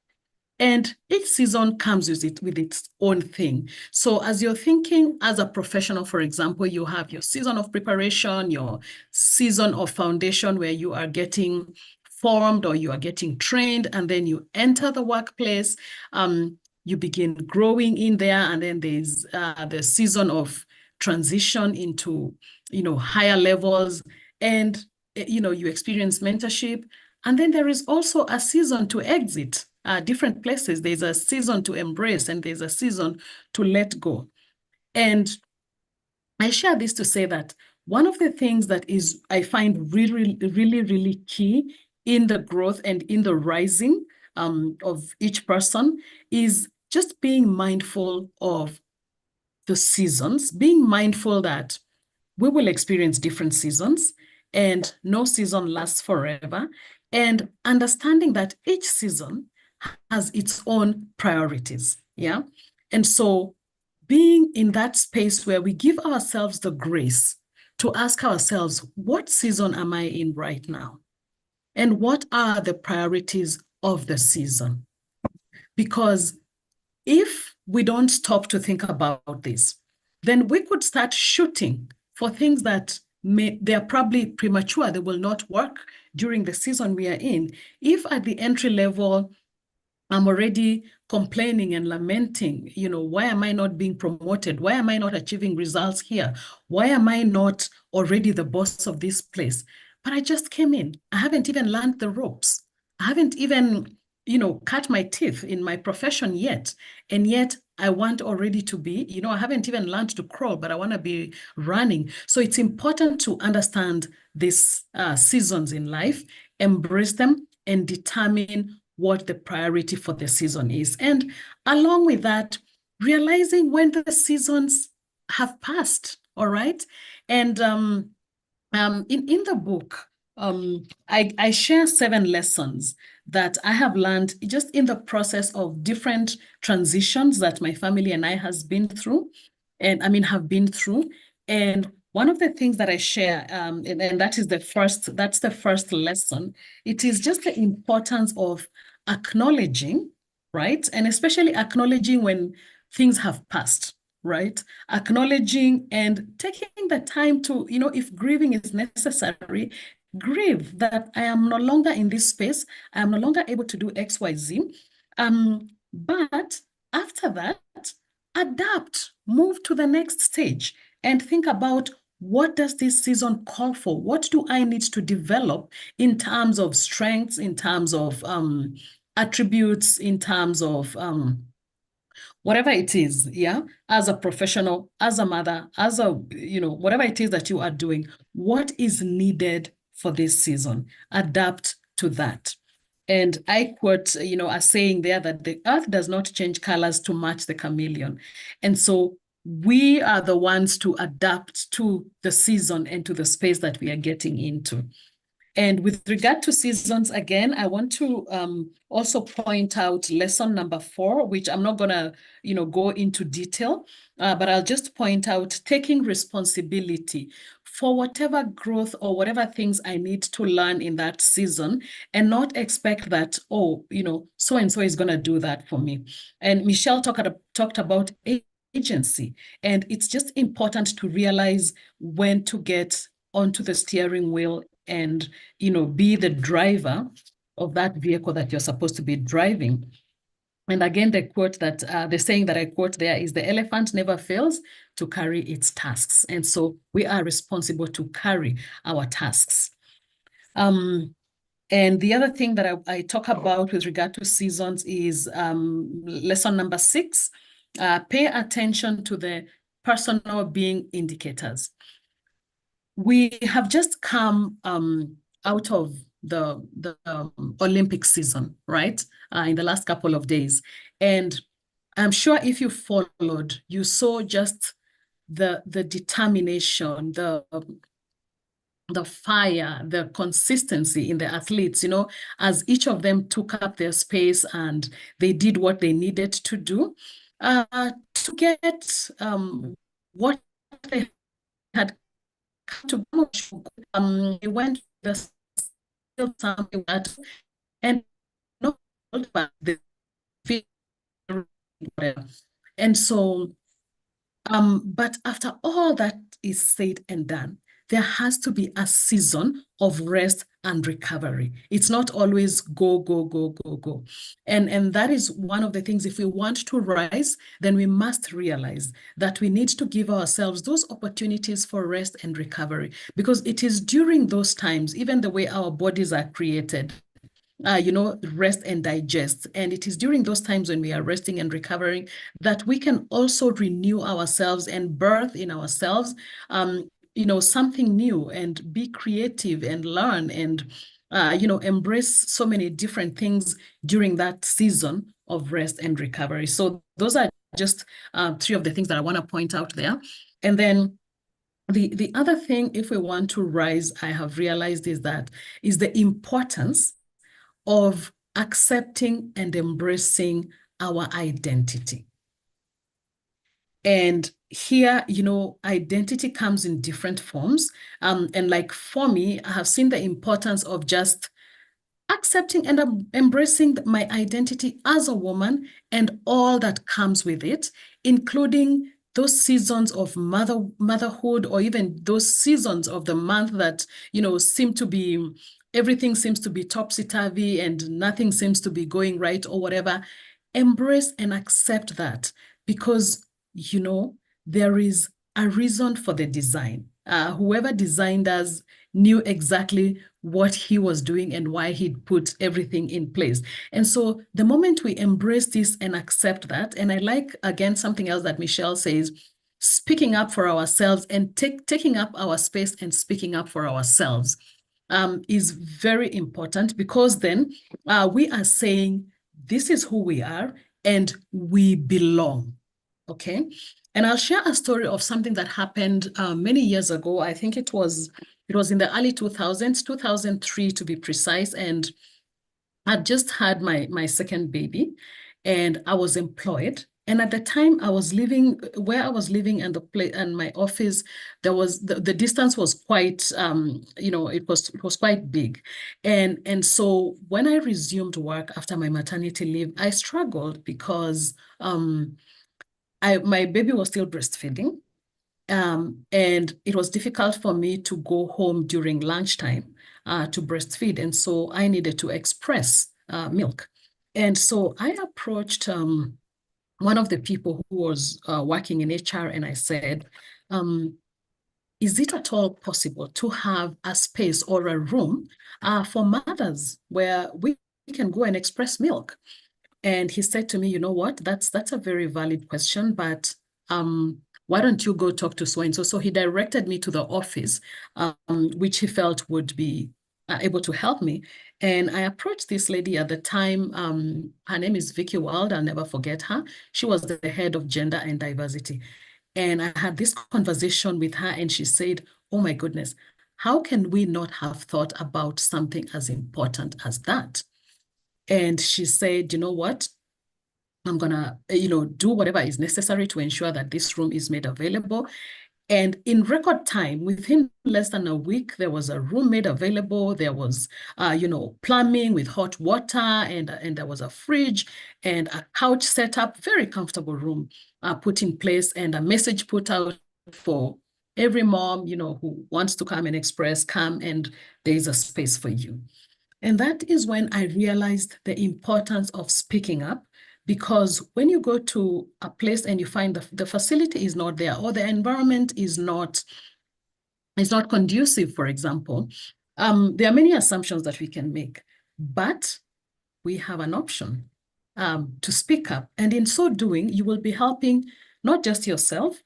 And each season comes with its own thing. So as you're thinking as a professional, for example, you have your season of preparation, your season of foundation where you are getting formed or you are getting trained, and then you enter the workplace, you begin growing in there, and then there's the season of transition into, you know, higher levels, and, you know, you experience mentorship. And then there is also a season to exit. Different places, there's a season to embrace and there's a season to let go. And I share this to say that one of the things that is, I find really key in the growth and in the rising of each person is just being mindful of the seasons, being mindful that we will experience different seasons and no season lasts forever, and understanding that each season has its own priorities, yeah? And so being in that space where we give ourselves the grace to ask ourselves, what season am I in right now? And what are the priorities of the season? Because if we don't stop to think about this, then we could start shooting for things that they're probably premature, they will not work during the season we are in. If at the entry level, I'm already complaining and lamenting, you know, why am I not being promoted? Why am I not achieving results here? Why am I not already the boss of this place? But I just came in. I haven't even learned the ropes. I haven't even, you know, cut my teeth in my profession yet. And yet I want already to be, you know, I haven't even learned to crawl, but I want to be running. So it's important to understand these seasons in life, embrace them, and determine what the priority for the season is. And along with that, realizing when the seasons have passed, all right? And in the book, I share 7 lessons that I have learned just in the process of different transitions that my family and I have been through. And one of the things that I share, and that's the first lesson, it is just the importance of acknowledging, right? And especially acknowledging when things have passed, right? Acknowledging and taking the time to, if grieving is necessary, grieve that I am no longer in this space. I am no longer able to do X, Y, Z. But after that, adapt, move to the next stage and think about, what does this season call for? What do I need to develop in terms of strengths, in terms of attributes, in terms of whatever it is, yeah, as a professional, as a mother, as a, whatever it is that you are doing, what is needed for this season? Adapt to that. And I quote, a saying there that the earth does not change colors to match the chameleon. And so we are the ones to adapt to the season and to the space that we are getting into. And with regard to seasons, again, I want to also point out lesson number 4, which I'm not going to, go into detail, but I'll just point out taking responsibility for whatever growth or whatever things I need to learn in that season, and not expect that, so-and-so is going to do that for me. And Michelle talked about agency, and it's just important to realize when to get onto the steering wheel and, be the driver of that vehicle that you're supposed to be driving. And again, the saying that I quote there is, the elephant never fails to carry its tasks. And so we are responsible to carry our tasks. And the other thing that I talk about with regard to seasons is lesson number 6, pay attention to the personal being indicators. We have just come out of the Olympic season, right? In the last couple of days. And I'm sure if you followed, you saw just the determination, the fire, the consistency in the athletes, as each of them took up their space and they did what they needed to do to get what they had to he went to the something that and not but the and so but after all that is said and done, there has to be a season of rest and recovery. It's not always go, go, go, go, go. And that is one of the things, if we want to rise, then we must realize that we need to give ourselves those opportunities for rest and recovery, because it is during those times, even the way our bodies are created, rest and digest. And it is during those times when we are resting and recovering that we can also renew ourselves and birth in ourselves something new, and be creative and learn and, embrace so many different things during that season of rest and recovery. So those are just 3 of the things that I want to point out there. And then the other thing, if we want to rise, I have realized is the importance of accepting and embracing our identity. And here, identity comes in different forms. And like for me, I have seen the importance of just accepting and embracing my identity as a woman and all that comes with it, including those seasons of motherhood, or even those seasons of the month that, everything seems to be topsy-turvy and nothing seems to be going right or whatever. Embrace and accept that, because there is a reason for the design. Whoever designed us knew exactly what he was doing and why he'd put everything in place. And so the moment we embrace this and accept that, and I like, again, something else that Michelle says, speaking up for ourselves and taking up our space and speaking up for ourselves is very important, because then we are saying, this is who we are and we belong. okay? And I'll share a story of something that happened many years ago. I think it was in the early 2000s, 2003 to be precise, and I'd just had my second baby, and I was employed. And at the time, I was living where I was living, and the place and my office, there was the distance was quite, it was quite big, and so when I resumed work after my maternity leave, I struggled because my baby was still breastfeeding. And it was difficult for me to go home during lunchtime to breastfeed. And so I needed to express milk. And so I approached one of the people who was working in HR, and I said, is it at all possible to have a space or a room for mothers where we can go and express milk? And he said to me, you know what, that's a very valid question, but why don't you go talk to so-and-so? So he directed me to the office, which he felt would be able to help me. And I approached this lady at the time. Her name is Vicky Wild. I'll never forget her. She was the head of gender and diversity. And I had this conversation with her, and she said, oh my goodness, how can we not have thought about something as important as that? And she said, you know what? I'm gonna, do whatever is necessary to ensure that this room is made available. And in record time, within less than a week, there was a room made available. There was, plumbing with hot water, and there was a fridge and a couch set up, very comfortable room put in place, and a message put out for every mom, who wants to come and express, come, and there is a space for you. And that is when I realized the importance of speaking up, because when you go to a place and you find the facility is not there, or the environment is not conducive, for example, there are many assumptions that we can make, but we have an option to speak up. And in so doing, you will be helping not just yourself,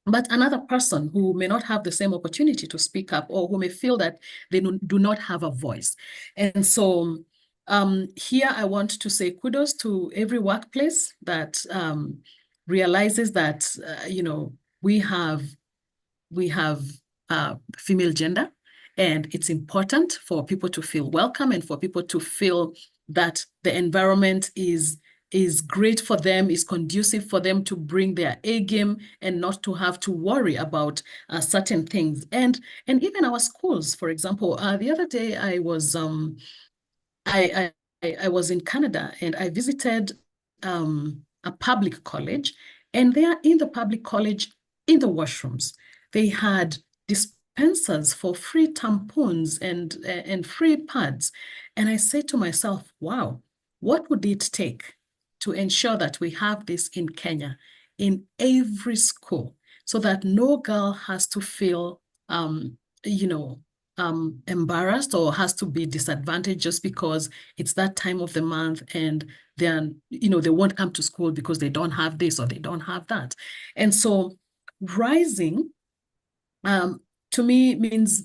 but another person who may not have the same opportunity to speak up, or who may feel that they do not have a voice. And so here I want to say kudos to every workplace that realizes that, we have female gender, and it's important for people to feel welcome and for people to feel that the environment is great for them, is conducive for them to bring their A game and not to have to worry about certain things. And even our schools, for example, the other day I was I was in Canada, and I visited a public college, and there in the public college, in the washrooms, they had dispensers for free tampons and free pads. And I said to myself, wow, what would it take to ensure that we have this in Kenya, in every school, so that no girl has to feel, embarrassed or has to be disadvantaged just because it's that time of the month, and then, they won't come to school because they don't have this or they don't have that. And so rising, to me, means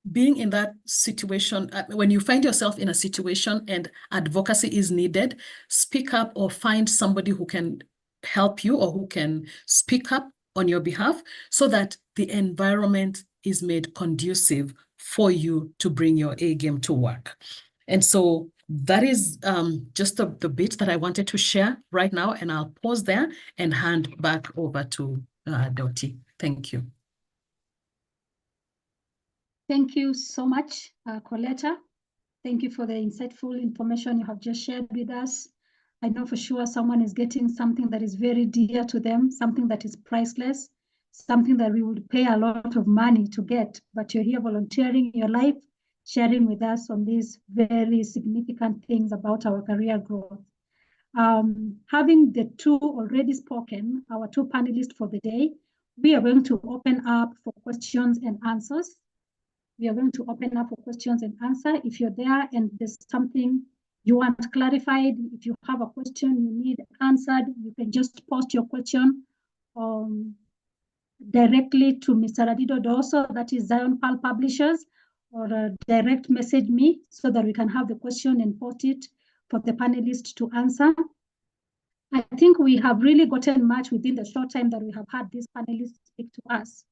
being in that situation. When you find yourself in a situation and advocacy is needed, speak up or find somebody who can help you or who can speak up on your behalf, so that the environment is made conducive for you to bring your A game to work. And so that is just the bit that I wanted to share right now, and I'll pause there and hand back over to Dottie. Thank you. Thank you so much, Colleta. Thank you for the insightful information you have just shared with us. I know for sure someone is getting something that is very dear to them, something that is priceless, something that we would pay a lot of money to get, but you're here volunteering your life, sharing with us on these very significant things about our career growth. Having the two already spoken, our two panelists for the day, we are going to open up for questions and answers. We are going to open up for questions and answer. If you're there and there's something you want clarified, if you have a question you need answered, you can just post your question directly to Mr. Adido Doso, that is Zion Pearl Publishers, or direct message me so that we can have the question and post it for the panelists to answer. I think we have really gotten much within the short time that we have had these panelists speak to us,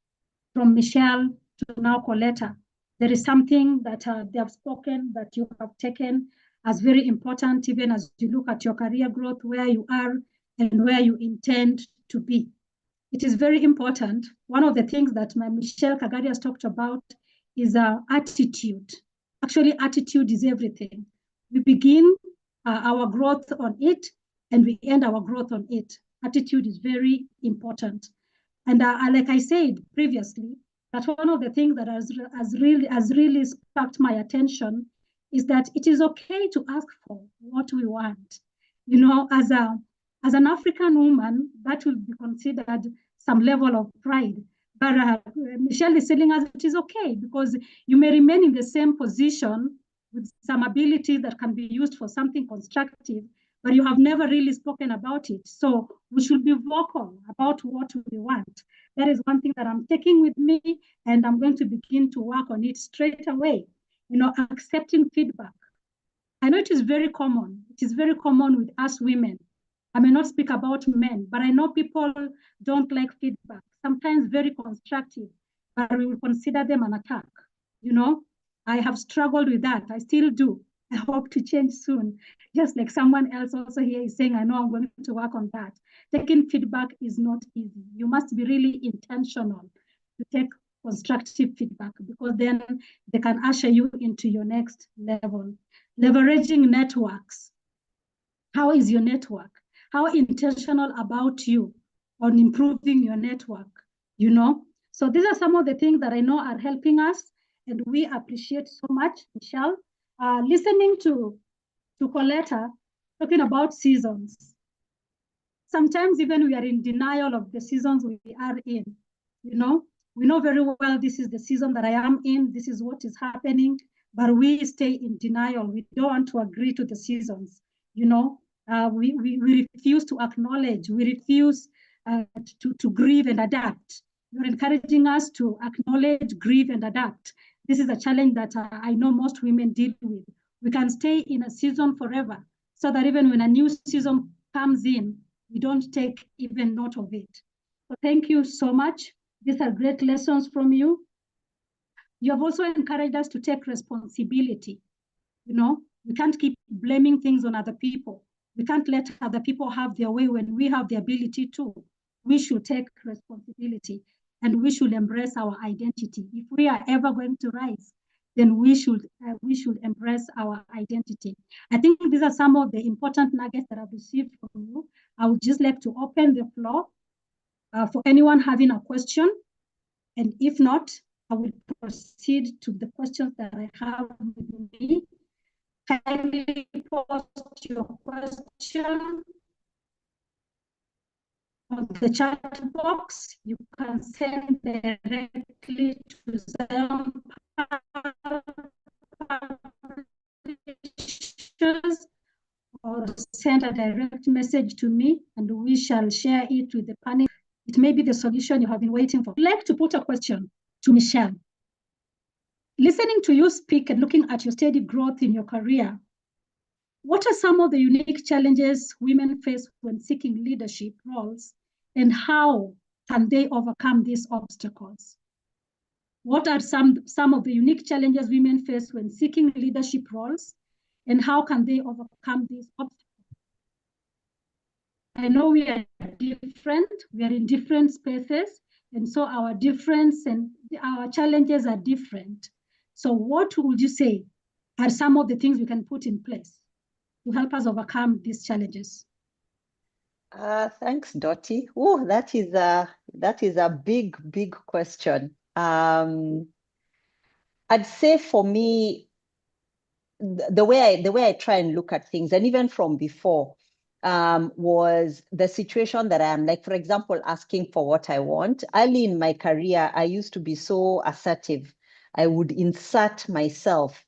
from Michelle to now Colleta. There is something that they have spoken that you have taken as very important, even as you look at your career growth, where you are and where you intend to be. It is very important. One of the things that Michelle Kagari has talked about is attitude. Actually, attitude is everything. We begin our growth on it, and we end our growth on it. Attitude is very important. And like I said previously, that one of the things that has really sparked my attention is that it is okay to ask for what we want. You know, as an African woman, that will be considered some level of pride. But Michelle is telling us it is okay, because you may remain in the same position with some abilities that can be used for something constructive, but you have never really spoken about it. So we should be vocal about what we want. That is one thing that I'm taking with me, and I'm going to begin to work on it straight away. You know, accepting feedback. I know it is very common. It is very common with us women. I may not speak about men, but I know people don't like feedback, sometimes very constructive, but we will consider them an attack. You know, I have struggled with that. I still do. I hope to change soon. Just like someone else also here is saying, I know I'm going to work on that. Taking feedback is not easy. You must be really intentional to take constructive feedback, because then they can usher you into your next level. Leveraging networks. How is your network? How intentional about you on improving your network, you know? So these are some of the things that I know are helping us, and we appreciate so much, Michelle. Listening to Colleta talking about seasons. Sometimes even we are in denial of the seasons we are in, you know? We know very well this is the season that I am in, this is what is happening, but we stay in denial. We don't want to agree to the seasons, you know? We refuse to acknowledge, we refuse to grieve and adapt. You're encouraging us to acknowledge, grieve, and adapt. This is a challenge that I know most women deal with. We can stay in a season forever, so that even when a new season comes in, we don't take even note of it. So thank you so much. These are great lessons from you. You have also encouraged us to take responsibility. You know, we can't keep blaming things on other people. We can't let other people have their way when we have the ability to. We should take responsibility, and we should embrace our identity. If we are ever going to rise, then we should embrace our identity. I think these are some of the important nuggets that I've received from you. I would just like to open the floor for anyone having a question. And if not, I will proceed to the questions that I have with me. Kindly post your question on the chat box. You can send directly to them or send a direct message to me, and we shall share it with the panel. It may be the solution you have been waiting for. I'd like to put a question to Michelle. Listening to you speak and looking at your steady growth in your career, what are some of the unique challenges women face when seeking leadership roles, and how can they overcome these obstacles? What are some of the unique challenges women face when seeking leadership roles, and how can they overcome these obstacles? I know we are different, we are in different spaces, and so our difference and our challenges are different. So what would you say are some of the things we can put in place to help us overcome these challenges? Thanks, Dottie. Oh, that is a big question. I'd say for me, the way I try and look at things, and even from before, was the situation that I am, like, for example, asking for what I want. Early in my career, I used to be so assertive. I would insert myself,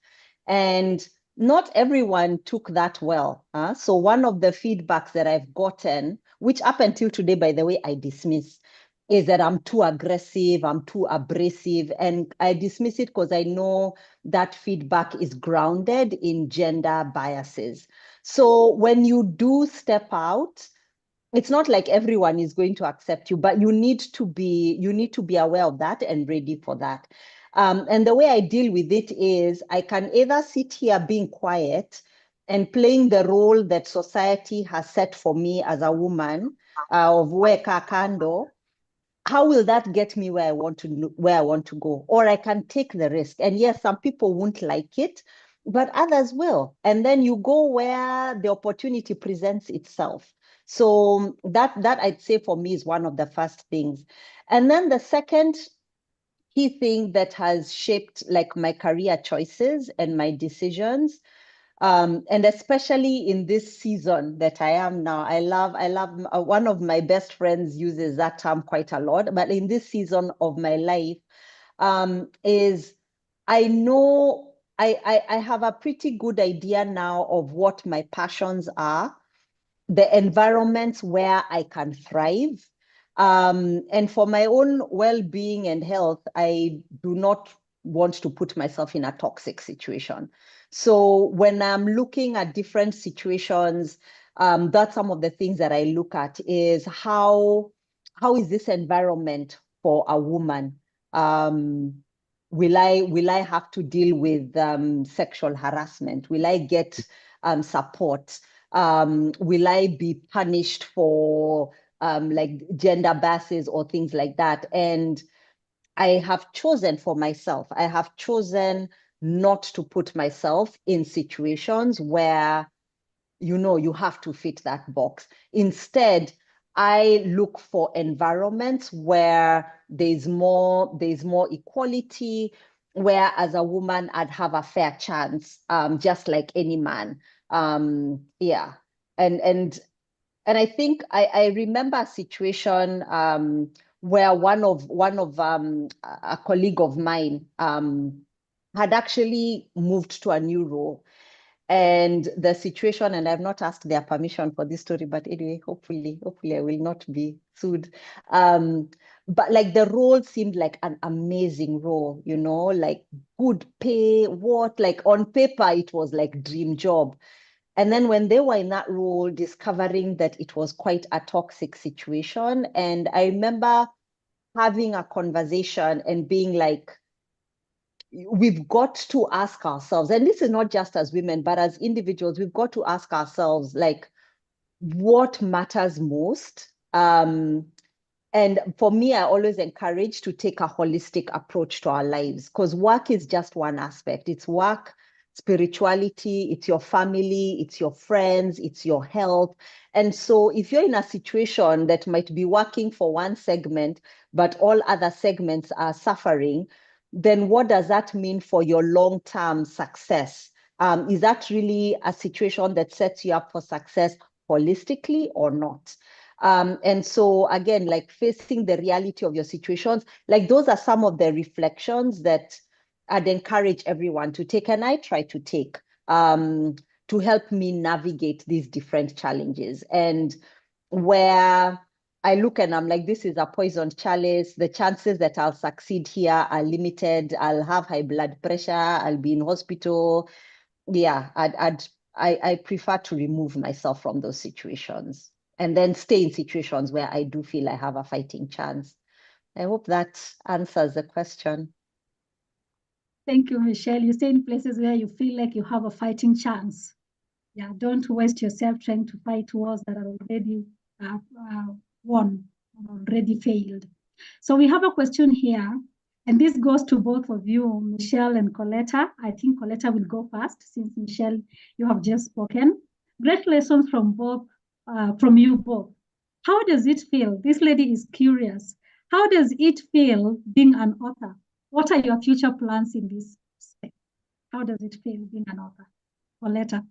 and not everyone took that well. So one of the feedbacks that I've gotten, which up until today, by the way, I dismiss, is that I'm too aggressive, I'm too abrasive, and I dismiss it because I know that feedback is grounded in gender biases. So when you do step out, it's not like everyone is going to accept you, but you need to be aware of that and ready for that. And the way I deal with it is I can either sit here being quiet and playing the role that society has set for me as a woman of weka kando. How will that get me where I want to go? Or I can take the risk. And yes, some people won't like it, but others will. And then you go where the opportunity presents itself. So that I'd say for me is one of the first things. And then the second key thing that has shaped like my career choices and my decisions, and especially in this season that I am now, I love one of my best friends uses that term quite a lot, but in this season of my life, is I know I have a pretty good idea now of what my passions are, the environments where I can thrive. And for my own well-being and health, I do not want to put myself in a toxic situation. So when I'm looking at different situations, that's some of the things that I look at is how is this environment for a woman? Will I have to deal with sexual harassment? Will I get support? Will I be punished for like gender biases or things like that? And I have chosen for myself, I have chosen not to put myself in situations where, you have to fit that box. Instead, I look for environments where there's more equality, where as a woman I'd have a fair chance, just like any man. Yeah. And I think I remember a situation where one of a colleague of mine had actually moved to a new role. And the situation, and I've not asked their permission for this story, but anyway, hopefully I will not be sued. But like the role seemed like an amazing role, like good pay, like on paper, it was like dream job. And then when they were in that role, discovering that it was quite a toxic situation. And I remember having a conversation and being like, we've got to ask ourselves, and this is not just as women, but as individuals, we've got to ask ourselves, like, what matters most? And for me, I always encourage to take a holistic approach to our lives, because work is just one aspect. It's work, spirituality, it's your family, it's your friends, it's your health. And so if you're in a situation that might be working for one segment, but all other segments are suffering, then what does that mean for your long-term success? Is that really a situation that sets you up for success holistically or not? And so again, like facing the reality of your situations, like those are some of the reflections that I'd encourage everyone to take, and I try to take to help me navigate these different challenges. And where I look and I'm like, this is a poisoned chalice. The chances that I'll succeed here are limited. I'll have high blood pressure. I'll be in hospital. Yeah, I prefer to remove myself from those situations and then stay in situations where I do feel I have a fighting chance. I hope that answers the question. Thank you, Michelle. You stay in places where you feel like you have a fighting chance. Yeah, don't waste yourself trying to fight wars that are already won or already failed. So we have a question here, and this goes to both of you, Michelle and Colleta. I think Colleta will go first, since Michelle, you have just spoken. Great lessons from you both. How does it feel? This lady is curious. How does it feel being an author? What are your future plans in this space? How does it feel being an author? Colleta.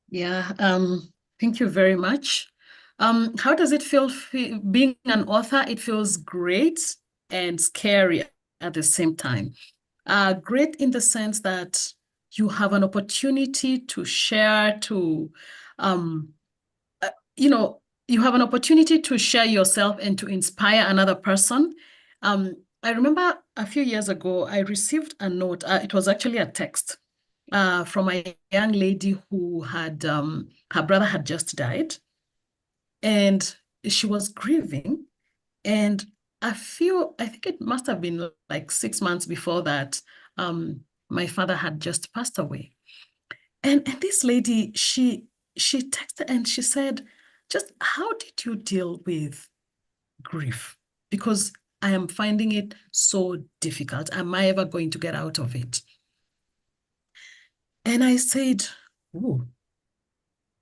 Yeah, thank you very much. How does it feel being an author? It feels great and scary at the same time. Great in the sense that you have an opportunity to share, you have an opportunity to share yourself and to inspire another person. I remember a few years ago, I received a note. It was actually a text from a young lady who had, her brother had just died, and she was grieving. And I think it must have been like 6 months before that, my father had just passed away. And this lady, she texted and she said, just how did you deal with grief? Because I am finding it so difficult. Am I ever going to get out of it? And I said, ooh,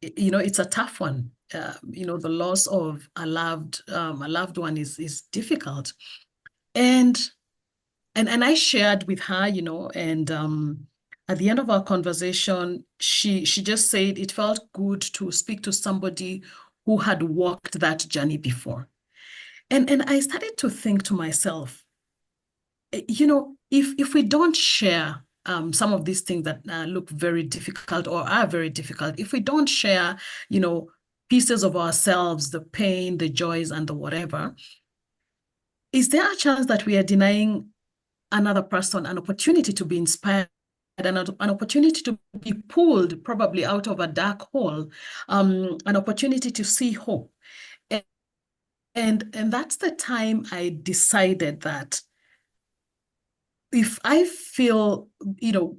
it's a tough one. The loss of a loved one is difficult. And I shared with her, and at the end of our conversation, she just said it felt good to speak to somebody who had walked that journey before. And I started to think to myself, if we don't share some of these things that look very difficult or are very difficult, if we don't share, pieces of ourselves, the pain, the joys, and the whatever, is there a chance that we are denying another person an opportunity to be inspired, an opportunity to be pulled probably out of a dark hole, an opportunity to see hope? And that's the time I decided that if I feel,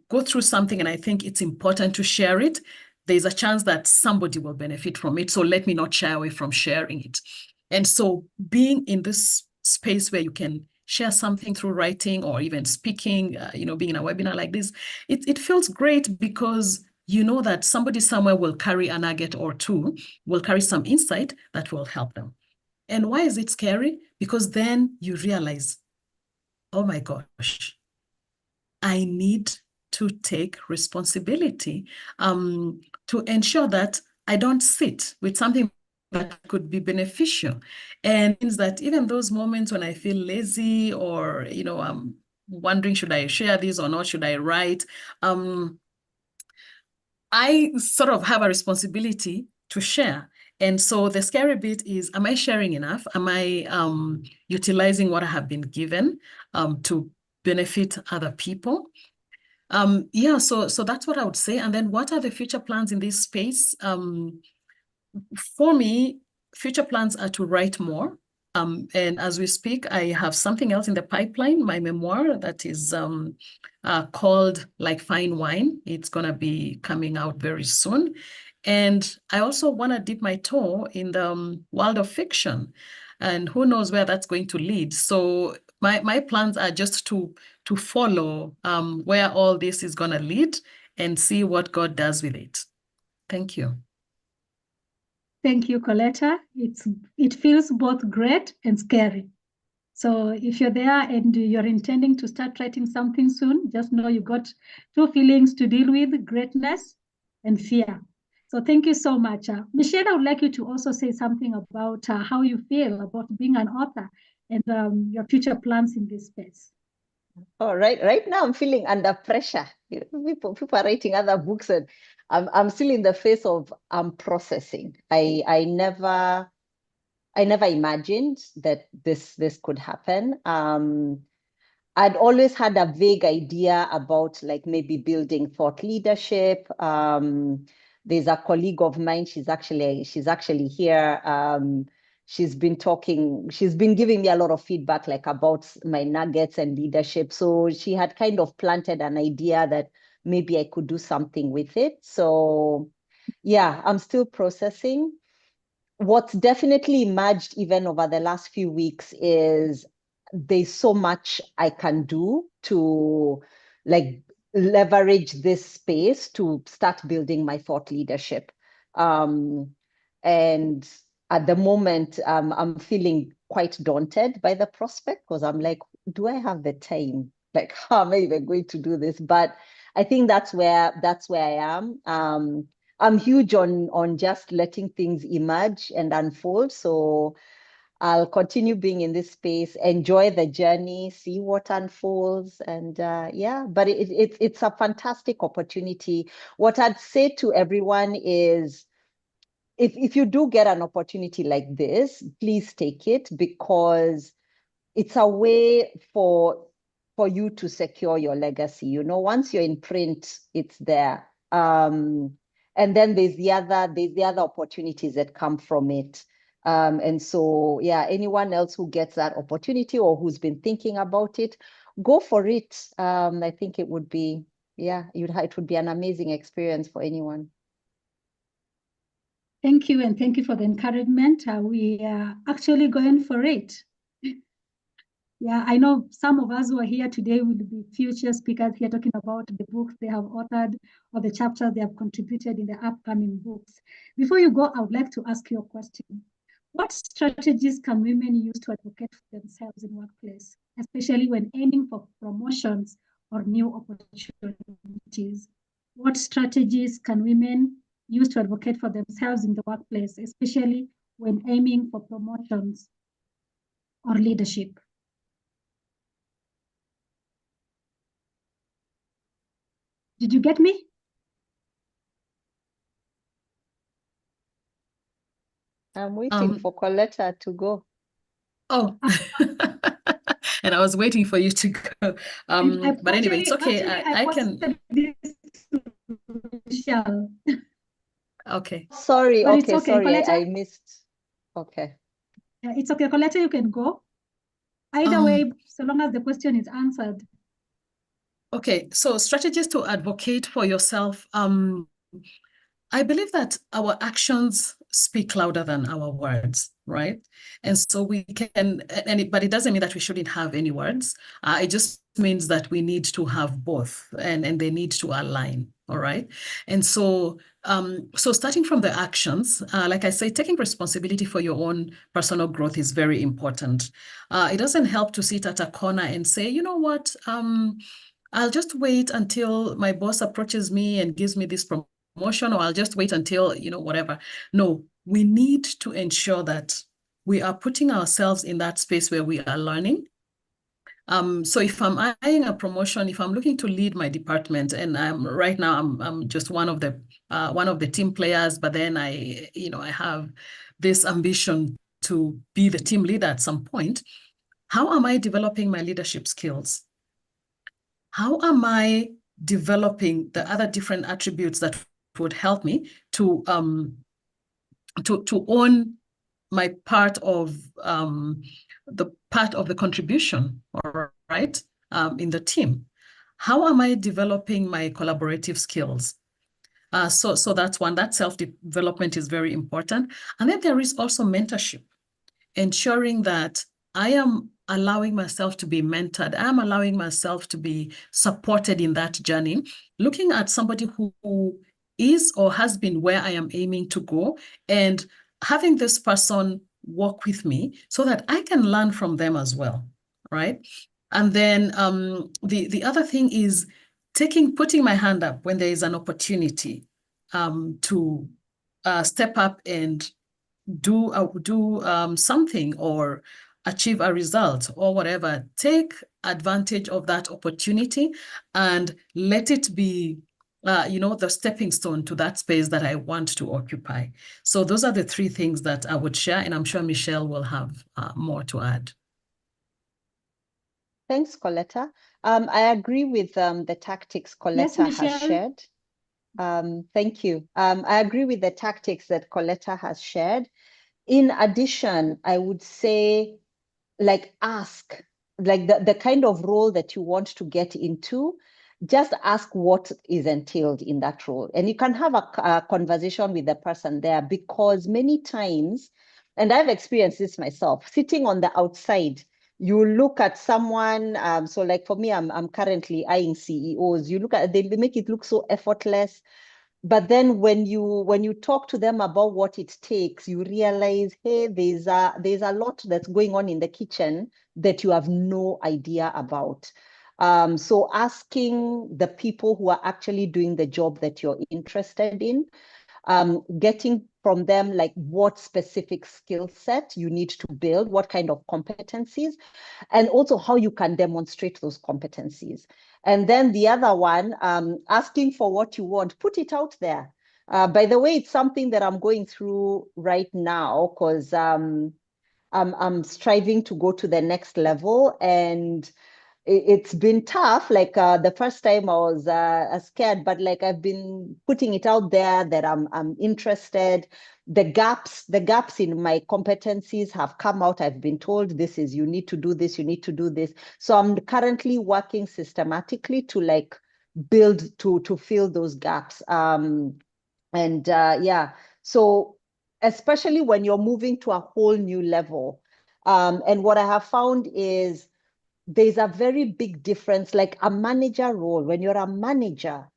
go through something and I think it's important to share it, there's a chance that somebody will benefit from it. So let me not shy away from sharing it. And so being in this space where you can share something through writing or even speaking, being in a webinar like this, it feels great because you know that somebody somewhere will carry a nugget or two, will carry some insight that will help them. And why is it scary? Because then you realize, oh my gosh, I need to take responsibility to ensure that I don't sit with something that could be beneficial. And means that even those moments when I feel lazy or, I'm wondering, should I share this or not? Should I write? I sort of have a responsibility to share. And so the scary bit is, am I sharing enough? Am I utilizing what I have been given to benefit other people? Yeah, so that's what I would say. And then what are the future plans in this space? For me, future plans are to write more. And as we speak, I have something else in the pipeline, my memoir that is called Like Fine Wine. It's going to be coming out very soon. And I also want to dip my toe in the world of fiction. And who knows where that's going to lead. So my plans are just to follow where all this is going to lead and see what God does with it. Thank you. Thank you, Colleta. It feels both great and scary. So if you're there and you're intending to start writing something soon, just know you got two feelings to deal with: greatness and fear. So thank you so much. Michelle, I would like you to also say something about how you feel about being an author and your future plans in this space. All right. Right now, I'm feeling under pressure. People are writing other books, and I'm still in the phase of processing. I never imagined that this could happen. I'd always had a vague idea about like maybe building thought leadership. There's a colleague of mine. She's actually here. She's been giving me a lot of feedback like about my nuggets and leadership. So she had kind of planted an idea that maybe I could do something with it. So yeah, I'm still processing. What's definitely emerged even over the last few weeks is there's so much I can do to like leverage this space to start building my thought leadership. And at the moment, I'm feeling quite daunted by the prospect because I'm like, do I have the time? Like, how am I even going to do this? But I think that's where I am. I'm huge on just letting things emerge and unfold. So I'll continue being in this space, enjoy the journey, see what unfolds. And yeah, but it's a fantastic opportunity. What I'd say to everyone is, if you do get an opportunity like this, please take it, because it's a way for for you to secure your legacy. You know, once you're in print, it's there. And then there's the other opportunities that come from it. And so, yeah, anyone else who gets that opportunity or who's been thinking about it, go for it. I think it would be, yeah, it would be an amazing experience for anyone. Thank you, and thank you for the encouragement. We are actually going for it. Yeah, I know some of us who are here today will be future speakers here talking about the books they have authored or the chapters they have contributed in the upcoming books. Before you go, I would like to ask you a question. What strategies can women use to advocate for themselves in workplace, especially when aiming for promotions or new opportunities? What strategies can women use to advocate for themselves in the workplace, especially when aiming for promotions or leadership? Did you get me? I'm waiting for Colleta to go. Oh, and I was waiting for you to go. But anyway, it's okay. I can. Michelle. Okay. Sorry, But okay, it's okay, sorry, Colleta. I missed. Okay. It's okay, Colleta, you can go. Either way, so long as the question is answered. Okay, so strategies to advocate for yourself. I believe that our actions speak louder than our words, right? And so we can, but it doesn't mean that we shouldn't have any words. It just means that we need to have both, and they need to align, all right? And so, so starting from the actions, like I say, taking responsibility for your own personal growth is very important. It doesn't help to sit at a corner and say, you know what, I'll just wait until my boss approaches me and gives me this promotion, or I'll just wait until, you know, whatever. No, we need to ensure that we are putting ourselves in that space where we are learning. So if I'm eyeing a promotion, if I'm looking to lead my department, and right now I'm just one of the team players, but then I have this ambition to be the team leader at some point. How am I developing my leadership skills? How am I developing the other different attributes that would help me to own my part of the contribution, all right, in the team? How am I developing my collaborative skills? So that's one. That self-development is very important. And then there is also mentorship, ensuring that I am allowing myself to be mentored. I'm allowing myself to be supported in that journey, looking at somebody who is or has been where I am aiming to go, and having this person walk with me so that I can learn from them as well, right? And then the other thing is putting my hand up when there is an opportunity to step up and do something or achieve a result or whatever. Take advantage of that opportunity and let it be the stepping stone to that space that I want to occupy. So those are the three things that I would share, and I'm sure Michelle will have more to add. Thanks, Colleta. I agree with the tactics Colleta has shared. Thank you. I agree with the tactics that Colleta has shared. In addition, I would say, ask, the kind of role that you want to get into, just ask what is entailed in that role. And you can have a conversation with the person there, because many times, and I've experienced this myself, sitting on the outside, you look at someone, so like for me, I'm currently eyeing CEOs. You look at, they make it look so effortless. But then when you talk to them about what it takes, you realize, hey, there's a lot that's going on in the kitchen that you have no idea about. So asking the people who are actually doing the job that you're interested in, getting from them like what specific skill set you need to build, what kind of competencies, and also how you can demonstrate those competencies. And then the other one, asking for what you want, put it out there. By the way, it's something that I'm going through right now, because I'm striving to go to the next level. And it's been tough. Like the first time I was scared, but like I've been putting it out there that I'm interested. The gaps in my competencies have come out. I've been told this is, you need to do this, you need to do this. So I'm currently working systematically to like build to fill those gaps. Yeah, so especially when you're moving to a whole new level. And what I have found is there's a very big difference, like a manager role. When you're a manager,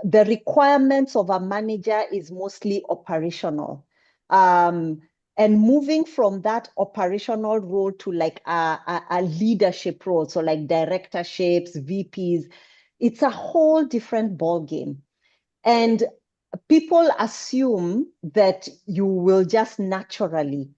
the requirements of a manager is mostly operational. And moving from that operational role to like a leadership role, so like directorships, VPs, it's a whole different ball game. And people assume that you will just naturally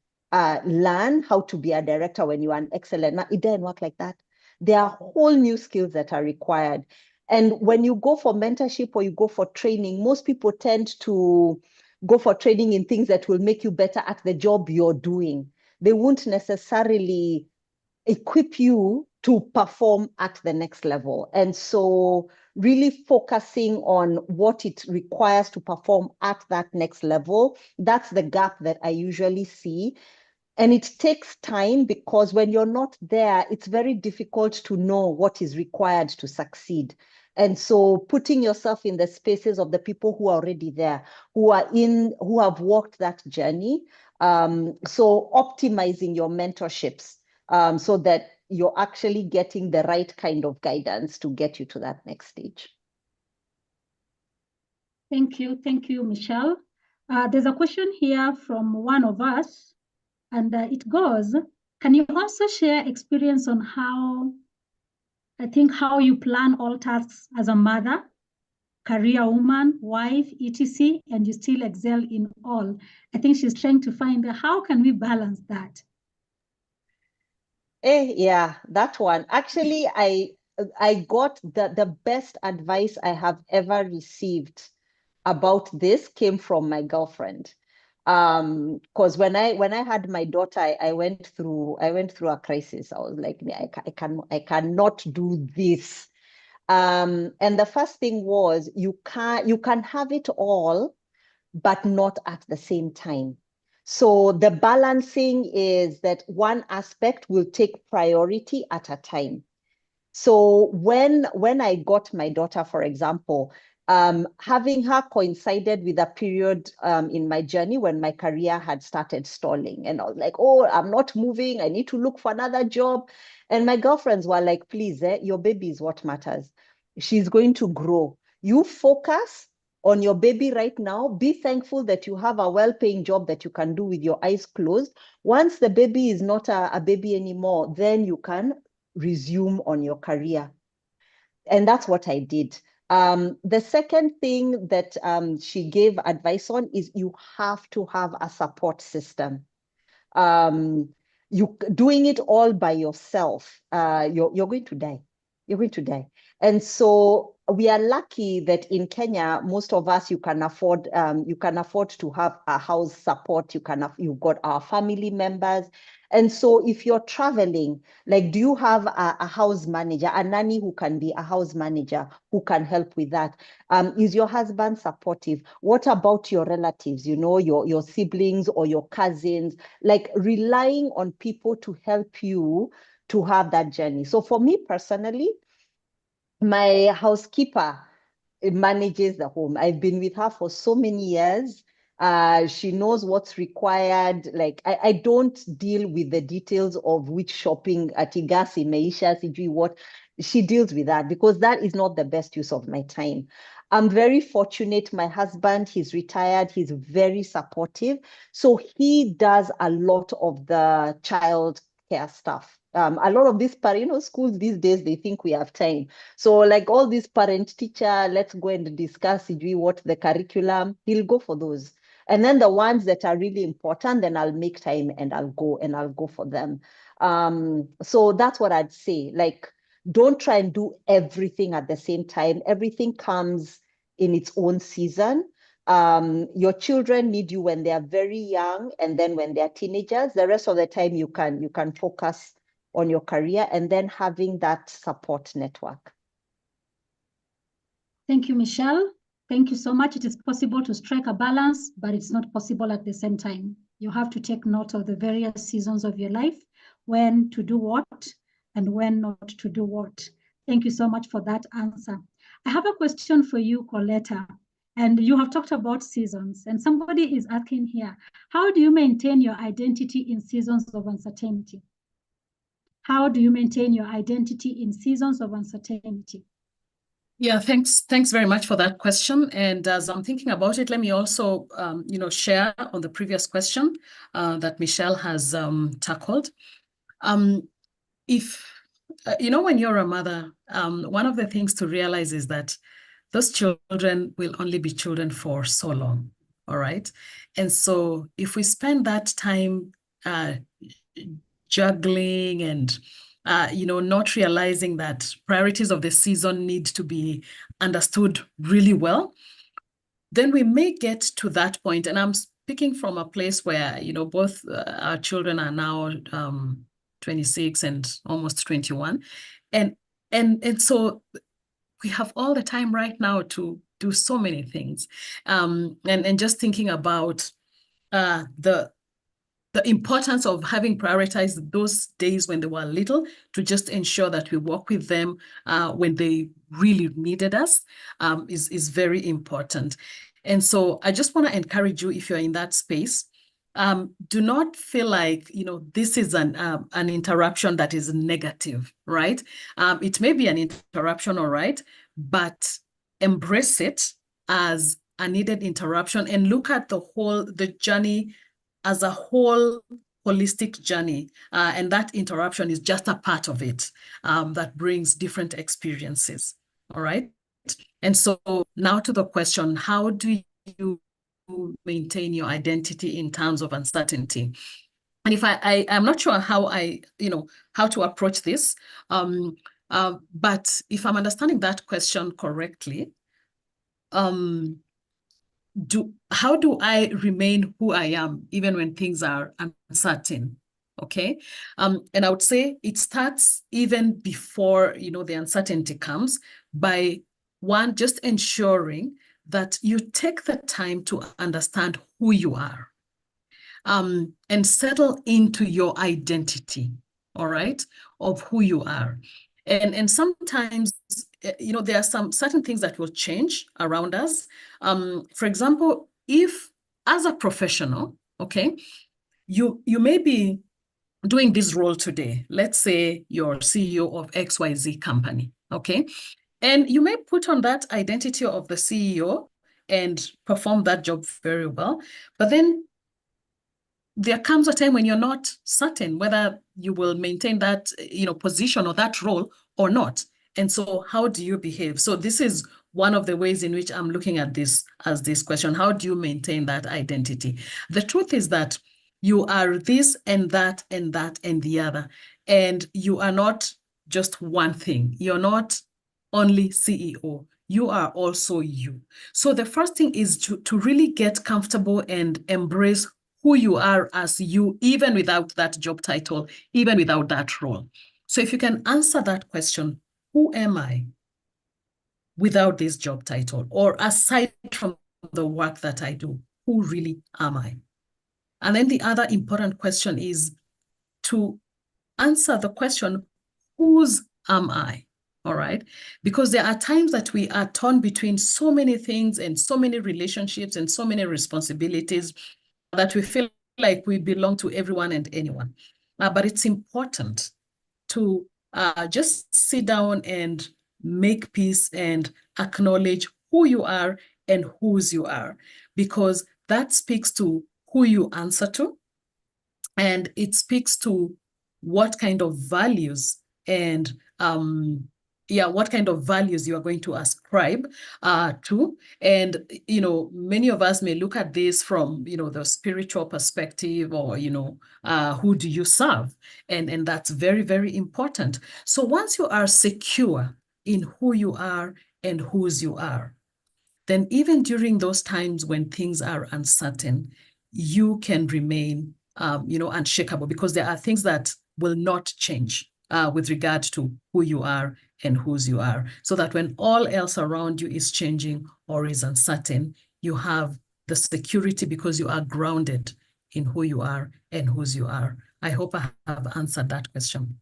learn how to be a director when you are an excellent. Now, it doesn't work like that. There are whole new skills that are required. And when you go for mentorship or you go for training, most people tend to go for training in things that will make you better at the job you're doing. They won't necessarily equip you to perform at the next level. And so really focusing on what it requires to perform at that next level, that's the gap that I usually see. And it takes time because when you're not there, it's very difficult to know what is required to succeed. And so putting yourself in the spaces of the people who are already there, who have walked that journey. So optimizing your mentorships so that you're actually getting the right kind of guidance to get you to that next stage. Thank you, Michelle. There's a question here from one of us, and it goes, can you also share experience on how you plan all tasks as a mother, career woman, wife, etc., and you still excel in all? I think she's trying to find how can we balance that? Yeah, that one. Actually, I got the best advice I have ever received about this came from my girlfriend. Because when I had my daughter, I went through a crisis. I was like, I cannot do this. And the first thing was you can have it all, but not at the same time. So the balancing is that one aspect will take priority at a time. So when I got my daughter, for example, having her coincided with a period in my journey when my career had started stalling. And I was like, oh, I'm not moving. I need to look for another job. And my girlfriends were like, please, your baby is what matters. She's going to grow. You focus on your baby right now. Be thankful that you have a well-paying job that you can do with your eyes closed. Once the baby is not a baby anymore, then you can resume on your career. And that's what I did. The second thing that she gave advice on is you have to have a support system. You doing it all by yourself, you're going to die. You're going to die. And so we are lucky that in Kenya, most of us, you can afford to have a house support. You've got our family members. And so if you're traveling, like, do you have a house manager, a nanny who can be a house manager, who can help with that? Is your husband supportive? What about your relatives, your siblings or your cousins? Like relying on people to help you to have that journey. So for me personally, my housekeeper manages the home. I've been with her for so many years. She knows what's required. Like I don't deal with the details of which shopping at Igasi, Meisha, CG, what. She deals with that because that is not the best use of my time. I'm very fortunate. My husband, he's retired. He's very supportive. So he does a lot of the child care stuff. A lot of these schools these days, they think we have time. So like all these parent teacher, let's go and discuss what the curriculum, he'll go for those. And then the ones that are really important, then I'll make time and I'll go for them. So that's what I'd say. Like, don't try and do everything at the same time. Everything comes in its own season. Your children need you when they are very young, and then when they are teenagers. The rest of the time you can focus on your career, and then having that support network. Thank you, Michelle. Thank you so much. It is possible to strike a balance, but it's not possible at the same time. You have to take note of the various seasons of your life, when to do what and when not to do what. Thank you so much for that answer. I have a question for you, Colleta. And you have talked about seasons, and somebody is asking here, how do you maintain your identity in seasons of uncertainty? How do you maintain your identity in seasons of uncertainty? Yeah, thanks very much for that question. And as I'm thinking about it, let me also, share on the previous question that Michelle has tackled. If, when you're a mother, one of the things to realize is that those children will only be children for so long, all right? And so if we spend that time juggling and not realizing that priorities of the season need to be understood really well, then we may get to that point. And I'm speaking from a place where, both our children are now 26 and almost 21. And so we have all the time right now to do so many things. And just thinking about the importance of having prioritized those days when they were little, to just ensure that we work with them when they really needed us is very important. And so I just want to encourage you, if you're in that space, do not feel like, this is an interruption that is negative, right? It may be an interruption, all right, but embrace it as a needed interruption and look at the journey as a whole holistic journey. And that interruption is just a part of it that brings different experiences, all right? And so now to the question, how do you maintain your identity in terms of uncertainty? And if I'm not sure how how to approach this, but if I'm understanding that question correctly, how do I remain who I am even when things are uncertain? Okay. And I would say it starts even before, the uncertainty comes, by one, just ensuring that you take the time to understand who you are, and settle into your identity, all right, of who you are. And sometimes, there are some certain things that will change around us. For example, if as a professional, okay, you may be doing this role today. Let's say you're CEO of XYZ company, okay? And you may put on that identity of the CEO and perform that job very well. But then there comes a time when you're not certain whether you will maintain that, position or that role or not. And so how do you behave? So this is one of the ways in which I'm looking at this as this question. How do you maintain that identity? The truth is that you are this and that and that and the other. And you are not just one thing. You're not only CEO. You are also you. So the first thing is to really get comfortable and embrace who you are as you, even without that job title, even without that role. So if you can answer that question, who am I without this job title? Or aside from the work that I do, who really am I? And then the other important question is to answer the question, whose am I? All right? Because there are times that we are torn between so many things and so many relationships and so many responsibilities that we feel like we belong to everyone and anyone. But it's important to just sit down and make peace and acknowledge who you are and whose you are, because that speaks to who you answer to, and it speaks to what kind of values and what kind of values you are going to ascribe to. And, many of us may look at this from, the spiritual perspective, or, who do you serve? And that's very, very important. So once you are secure in who you are and whose you are, then even during those times when things are uncertain, you can remain, unshakable, because there are things that will not change with regard to who you are and whose you are, so that when all else around you is changing or is uncertain, you have the security because you are grounded in who you are and whose you are. I hope I have answered that question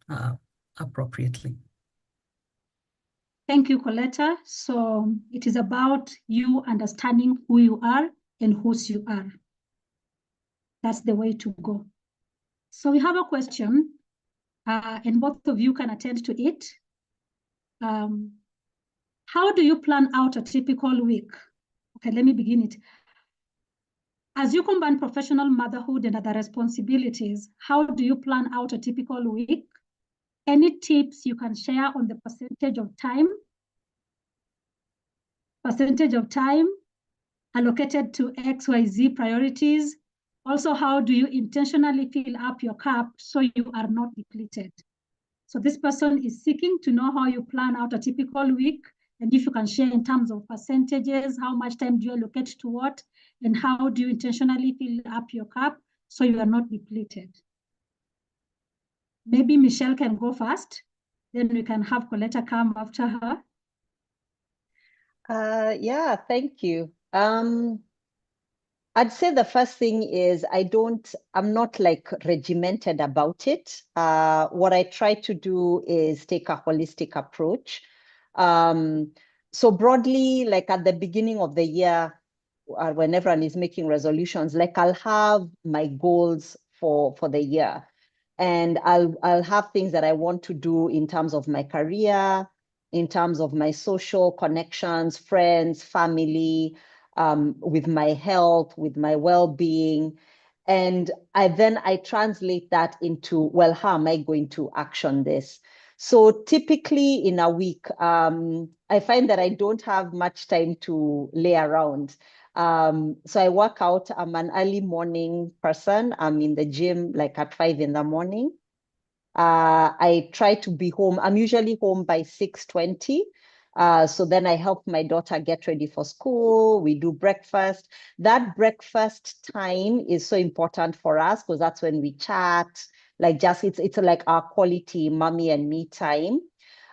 appropriately. Thank you, Colleta. So it is about you understanding who you are and whose you are. That's the way to go. So we have a question, and both of you can attend to it. How do you plan out a typical week? Okay, let me begin it. As you combine professional motherhood and other responsibilities, how do you plan out a typical week? Any tips you can share on the percentage of time allocated to XYZ priorities? Also, how do you intentionally fill up your cup so you are not depleted? So this person is seeking to know how you plan out a typical week, and if you can share in terms of percentages, how much time do you allocate to what, and how do you intentionally fill up your cup so you are not depleted? Maybe Michelle can go first, then we can have Colleta come after her. Yeah, thank you. I'd say the first thing is I'm not like regimented about it. What I try to do is take a holistic approach. So broadly, like at the beginning of the year, when everyone is making resolutions, like I'll have my goals for the year. And I'll have things that I want to do in terms of my career, in terms of my social connections, friends, family, with my health, with my well-being. And I translate that into, well, how am I going to action this? So typically in a week, I find that I don't have much time to lay around. So I work out. I'm an early morning person. I'm in the gym like at 5 in the morning. I try to be home. I'm usually home by 6:20. So then I help my daughter get ready for school. We do breakfast. That breakfast time is so important for us because that's when we chat. Like it's like our quality mommy and me time.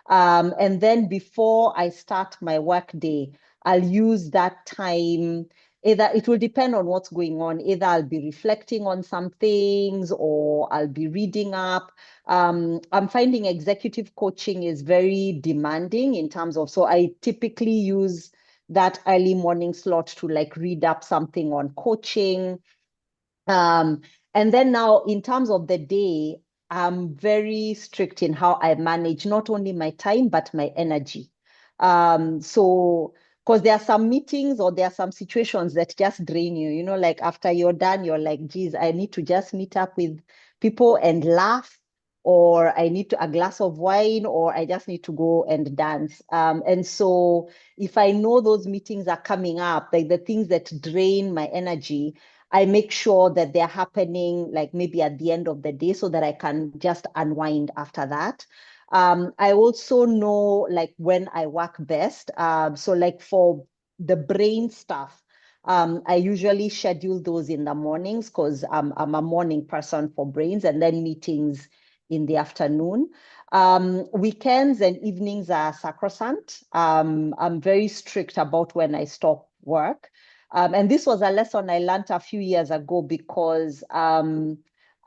And then before I start my work day, I'll use that time. Either it will depend on what's going on. Either I'll be reflecting on some things or I'll be reading up. I'm finding executive coaching is very demanding in terms of, so I typically use that early morning slot to like read up something on coaching. And then now in terms of the day, I'm very strict in how I manage not only my time, but my energy. So because there are some meetings or there are some situations that just drain you, you know, like after you're done, you're like, geez, I need to just meet up with people and laugh, or I need a glass of wine, or I just need to go and dance. And so if I know those meetings are coming up, like the things that drain my energy, I make sure that they're happening like maybe at the end of the day so that I can just unwind after that. I also know like when I work best. So like for the brain stuff, I usually schedule those in the mornings because I'm a morning person for brains, and then meetings in the afternoon. Weekends and evenings are sacrosanct. I'm very strict about when I stop work. And this was a lesson I learned a few years ago because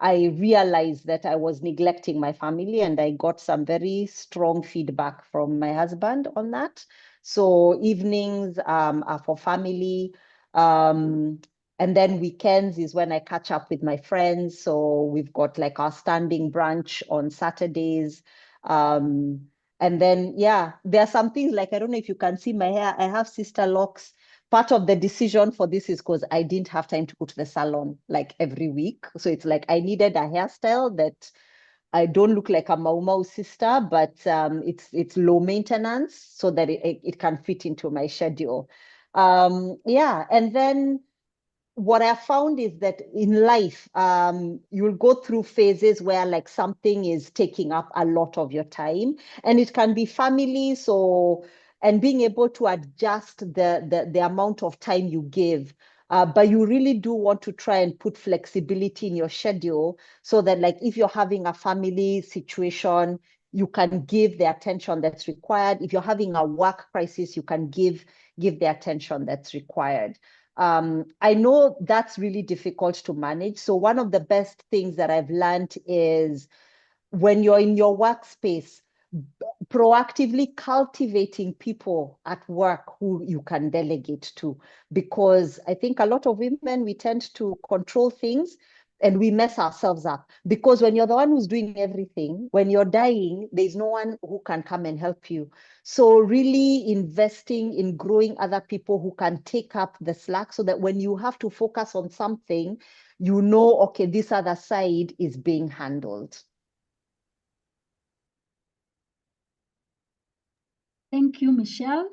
I realized that I was neglecting my family, and I got some very strong feedback from my husband on that. So evenings are for family. And then weekends is when I catch up with my friends. So we've got like our standing brunch on Saturdays. And then, yeah, there are some things like, I don't know if you can see my hair. I have sister locks. Part of the decision for this is because I didn't have time to go to the salon like every week. So it's like I needed a hairstyle that I don't look like a Mau Mau sister, but it's low maintenance so that it can fit into my schedule. Yeah, and then what I found is that in life, you'll go through phases where like something is taking up a lot of your time, and it can be family. So, and being able to adjust the amount of time you give but you really do want to try and put flexibility in your schedule so that, like, if you're having a family situation, you can give the attention that's required. If you're having a work crisis, you can give the attention that's required. I know that's really difficult to manage. So one of the best things that I've learned is when you're in your workspace, proactively cultivating people at work who you can delegate to, because I think a lot of women, we tend to control things and we mess ourselves up, because when you're the one who's doing everything, when you're dying, there's no one who can come and help you. So really investing in growing other people who can take up the slack, so that when you have to focus on something, you know, okay, this other side is being handled. Thank you, Michelle,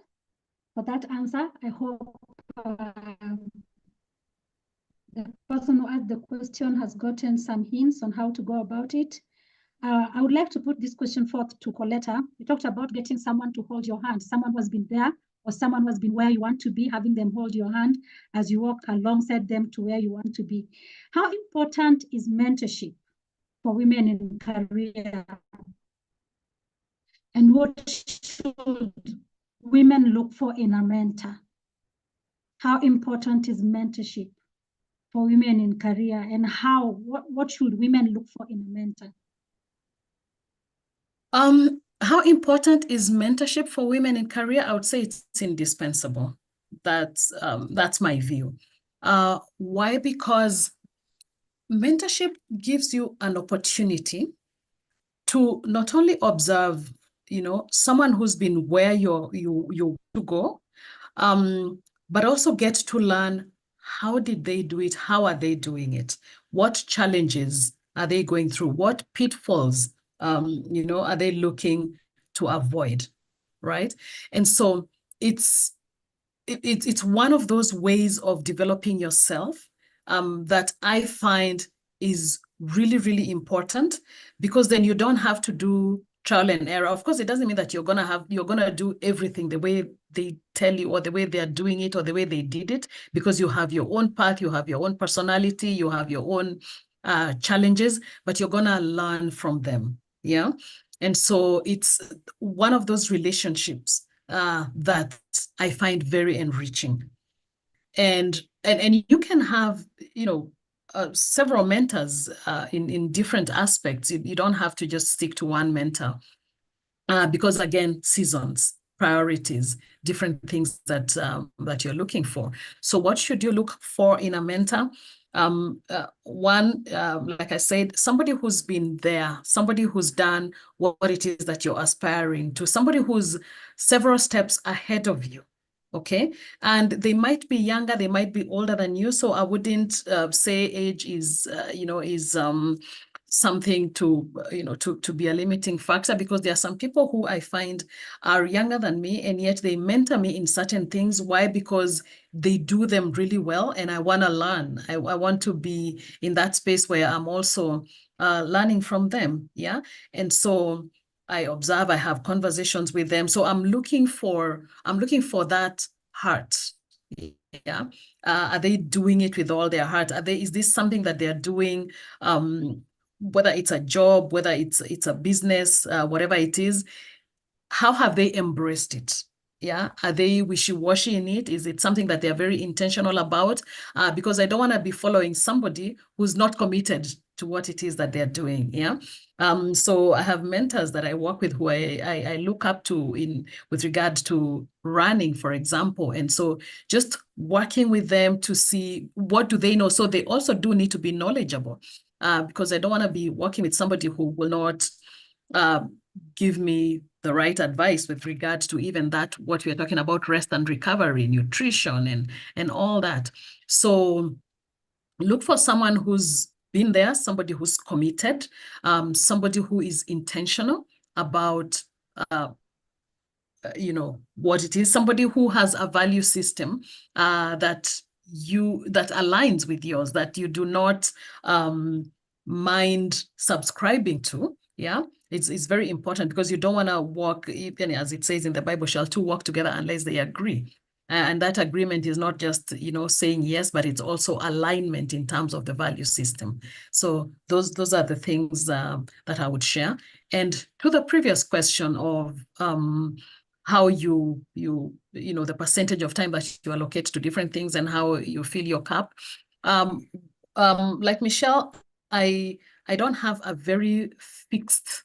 for that answer. I hope the person who asked the question has gotten some hints on how to go about it. I would like to put this question forth to Colleta. You talked about getting someone to hold your hand, someone who has been there, or someone who has been where you want to be, having them hold your hand as you walk alongside them to where you want to be. How important is mentorship for women in career? And what should women look for in a mentor? How important is mentorship for women in career, and what should women look for in a mentor? How important is mentorship for women in career? I would say it's indispensable. That's my view. Why? Because mentorship gives you an opportunity to not only observe, someone who's been where you to go, but also get to learn, how did they do it? How are they doing it? What challenges are they going through? What pitfalls, are they looking to avoid, right? And so it's one of those ways of developing yourself that I find is really, really important, because then you don't have to do trial and error. Of course, it doesn't mean that you're gonna do everything the way they tell you, or the way they're doing it, or the way they did it, because you have your own path, you have your own personality, you have your own challenges, but you're gonna learn from them. Yeah. And so it's one of those relationships that I find very enriching. And you can have, several mentors in different aspects. You don't have to just stick to one mentor, because again, seasons, priorities, different things that you're looking for. So what should you look for in a mentor? One, like I said, somebody who's been there, somebody who's done what it is that you're aspiring to, somebody who's several steps ahead of you. Okay. And they might be younger, they might be older than you. So I wouldn't say age is, something to be a limiting factor, because there are some people who I find are younger than me, and yet they mentor me in certain things. Why? Because they do them really well, and I want to learn. I want to be in that space where I'm also learning from them. Yeah. And so I observe, I have conversations with them. So I'm looking for that heart. Yeah. Are they doing it with all their heart? Is this something that they're doing, whether it's a job, whether it's a business, whatever it is? How have they embraced it? Yeah. Are they wishy-washy in it? Is it something that they're very intentional about? Because I don't want to be following somebody who's not committed to what it is that they're doing. Yeah. So I have mentors that I work with who I look up to with regard to running, for example. And so just working with them to see what do they know. So they also do need to be knowledgeable, because I don't want to be working with somebody who will not give me the right advice with regards to even that, what we're talking about, rest and recovery, nutrition, and all that. So look for someone who's been there, somebody who's committed, somebody who is intentional about, what it is, somebody who has a value system that aligns with yours, that you do not mind subscribing to. Yeah. It's very important, because you don't want to walk, even as it says in the Bible, shall two walk together unless they agree. And that agreement is not just, saying yes, but it's also alignment in terms of the value system. So those are the things that I would share. And to the previous question of how the percentage of time that you allocate to different things and how you fill your cup. Like Michelle, I don't have a very fixed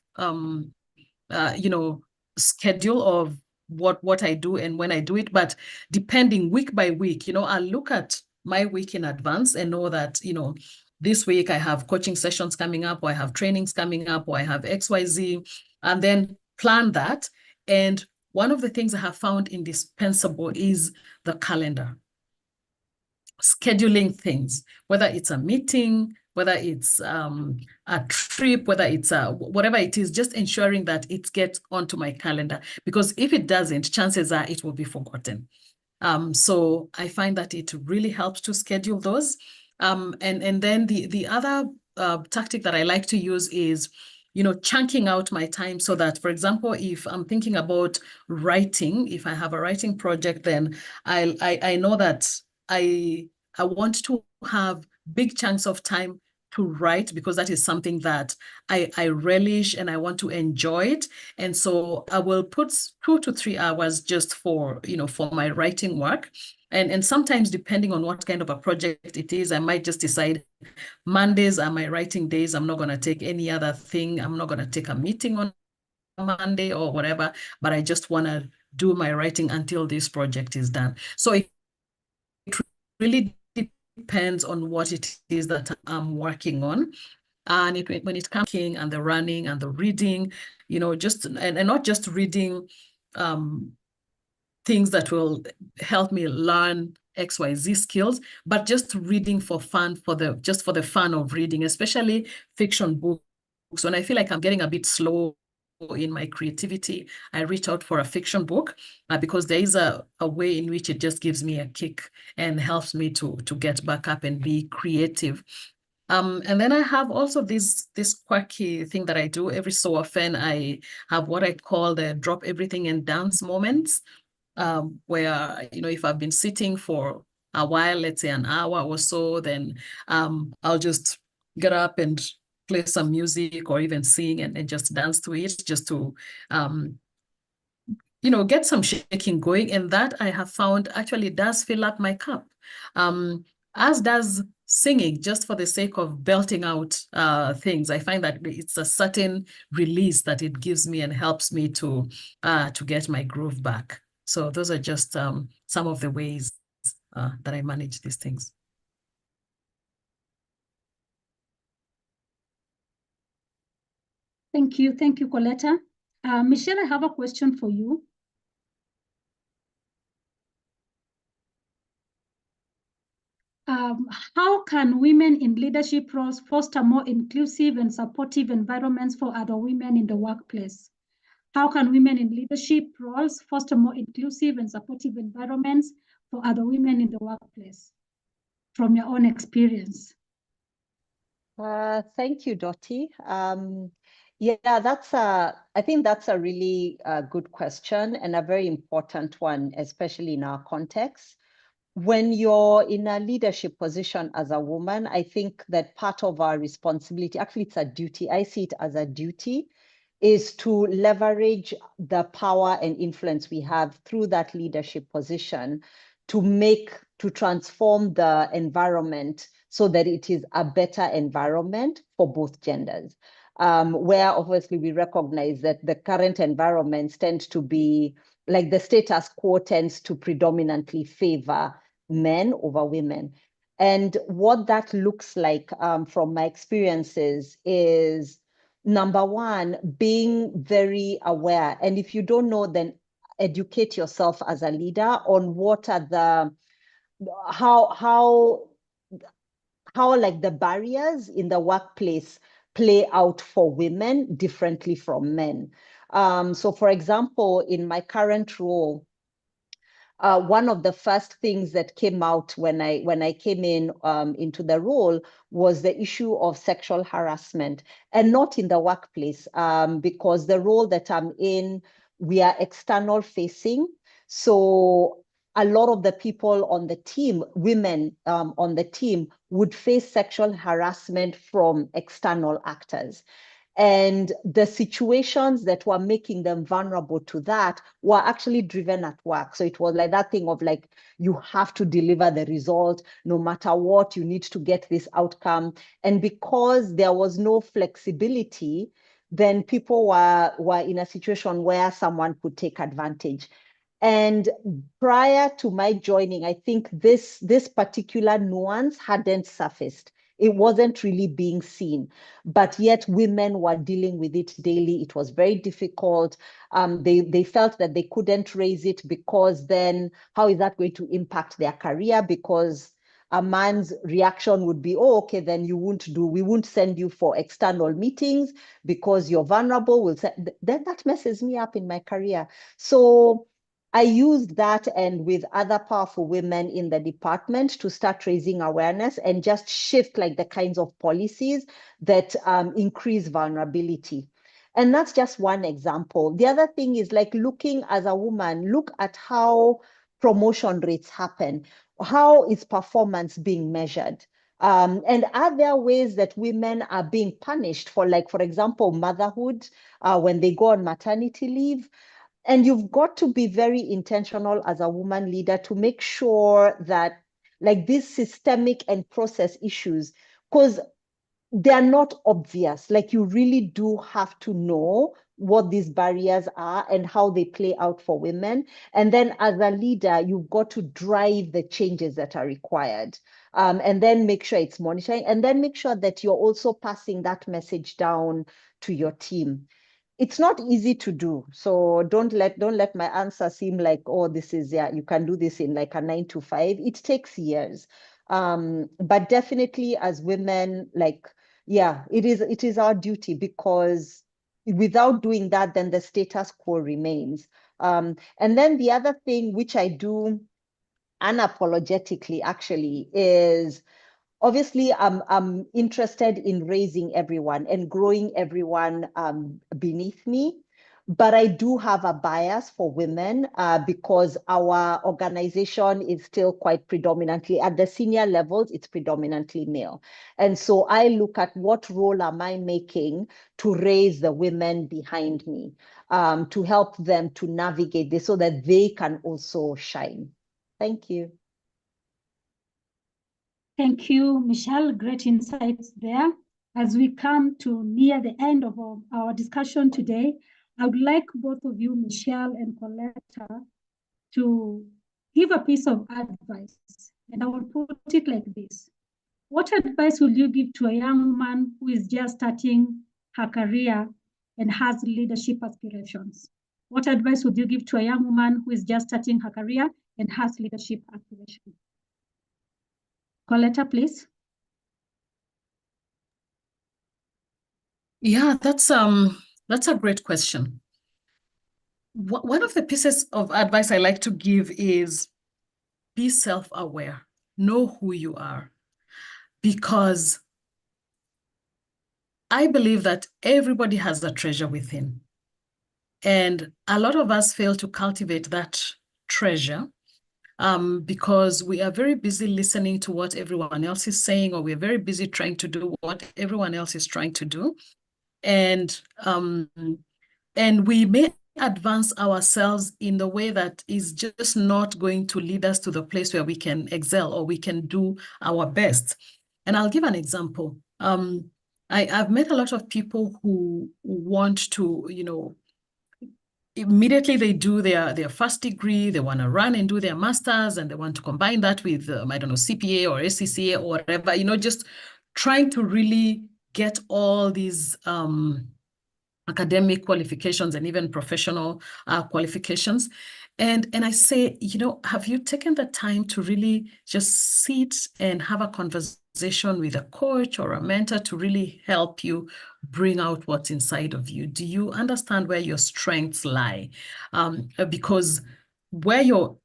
schedule of what I do and when I do it, but depending week by week, I'll look at my week in advance and know that, this week I have coaching sessions coming up, or I have trainings coming up, or I have XYZ, and then plan that. And one of the things I have found indispensable is the calendar. Scheduling things, whether it's a meeting, whether it's a trip, whether it's whatever it is, just ensuring that it gets onto my calendar. Because if it doesn't, chances are it will be forgotten. So I find that it really helps to schedule those. And then the other tactic that I like to use is, chunking out my time so that, for example, if I'm thinking about writing, if I have a writing project, then I know that I want to have big chunks of time to write, because that is something that I relish and I want to enjoy it. And so I will put 2 to 3 hours just for my writing work. And sometimes, depending on what kind of a project it is, I might just decide Mondays are my writing days. I'm not going to take any other thing. I'm not going to take a meeting on Monday or whatever, but I just want to do my writing until this project is done. So it really depends on what it is that I'm working on. And when it comes to and the running and the reading, just and not just reading things that will help me learn XYZ skills, but just reading for fun, for the fun of reading, especially fiction books. When I feel like I'm getting a bit slow in my creativity, I reach out for a fiction book because there is a way in which it just gives me a kick and helps me to get back up and be creative. And then I have also this quirky thing that I do every so often. I have what I call the drop everything and dance moments, where, if I've been sitting for a while, let's say an hour or so, then I'll just get up and play some music or even sing and just dance to it, just to get some shaking going. And that I have found actually does fill up my cup, as does singing, just for the sake of belting out things. I find that it's a certain release that it gives me and helps me to get my groove back. So those are just some of the ways that I manage these things. Thank you, Colleta. Michelle, I have a question for you. How can women in leadership roles foster more inclusive and supportive environments for other women in the workplace? How can women in leadership roles foster more inclusive and supportive environments for other women in the workplace, from your own experience? Thank you, Dottie. Yeah, I think that's a really good question and a very important one, especially in our context. When you're in a leadership position as a woman, I think that part of our responsibility, actually it's a duty, I see it as a duty, is to leverage the power and influence we have through that leadership position to transform the environment so that it is a better environment for both genders. Where obviously we recognize that the current environments tend to be, like the status quo tends to predominantly favor men over women. And what that looks like from my experiences is, number one, being very aware. And if you don't know, then educate yourself as a leader on what are how like the barriers in the workplace play out for women differently from men. So for example, in my current role, one of the first things that came out when I came in into the role was the issue of sexual harassment, and not in the workplace, because the role that I'm in, we are external facing. So a lot of the people on the team, women on the team, would face sexual harassment from external actors. And the situations that were making them vulnerable to that were actually driven at work. So it was like that thing of like, you have to deliver the result, no matter what, you need to get this outcome. And because there was no flexibility, then people were in a situation where someone could take advantage. And prior to my joining, I think this particular nuance hadn't surfaced. It wasn't really being seen, but yet women were dealing with it daily. It was very difficult. They felt that they couldn't raise it because then how is that going to impact their career? Because a man's reaction would be, oh, okay, then we won't send you for external meetings because you're vulnerable. Then that messes me up in my career. So I used that and with other powerful women in the department to start raising awareness and just shift like the kinds of policies that increase vulnerability. And that's just one example. The other thing is like looking as a woman, look at how promotion rates happen. How is performance being measured? And are there ways that women are being punished for, like, for example, motherhood, when they go on maternity leave? And you've got to be very intentional as a woman leader to make sure that like these systemic and process issues, because they're not obvious. Like you really do have to know what these barriers are and how they play out for women. And then as a leader, you've got to drive the changes that are required. And then make sure it's monitoring, and then make sure that you're also passing that message down to your team. It's not easy to do. So don't let my answer seem like, oh, this is, yeah, you can do this in like a 9 to 5. It takes years. But definitely as women, like, yeah, it is our duty, because without doing that, then the status quo remains. And then the other thing, which I do unapologetically actually, is obviously, I'm interested in raising everyone and growing everyone beneath me. But I do have a bias for women because our organization is still quite predominantly, at the senior levels, it's predominantly male. And so I look at what role am I making to raise the women behind me, to help them to navigate this so that they can also shine. Thank you. Thank you, Michelle. Great insights there. As we come to near the end of our discussion today, I would like both of you, Michelle and Colleta, to give a piece of advice. And I will put it like this. What advice will you give to a young woman who is just starting her career and has leadership aspirations? What advice would you give to a young woman who is just starting her career and has leadership aspirations? Colleta, please. Yeah, that's a great question. One of the pieces of advice I like to give is be self-aware, know who you are, because I believe that everybody has a treasure within. And a lot of us fail to cultivate that treasure because we are very busy listening to what everyone else is saying, or we're very busy trying to do what everyone else is trying to do. And we may advance ourselves in the way that is just not going to lead us to the place where we can excel or we can do our best. And I'll give an example. I've met a lot of people who want to, immediately they do their first degree, they want to run and do their master's, and they want to combine that with, I don't know, CPA or SCCA or whatever, just trying to really get all these academic qualifications and even professional qualifications. And I say, have you taken the time to really just sit and have a conversation with a coach or a mentor to really help you bring out what's inside of you? Do you understand where your strengths lie? Because where your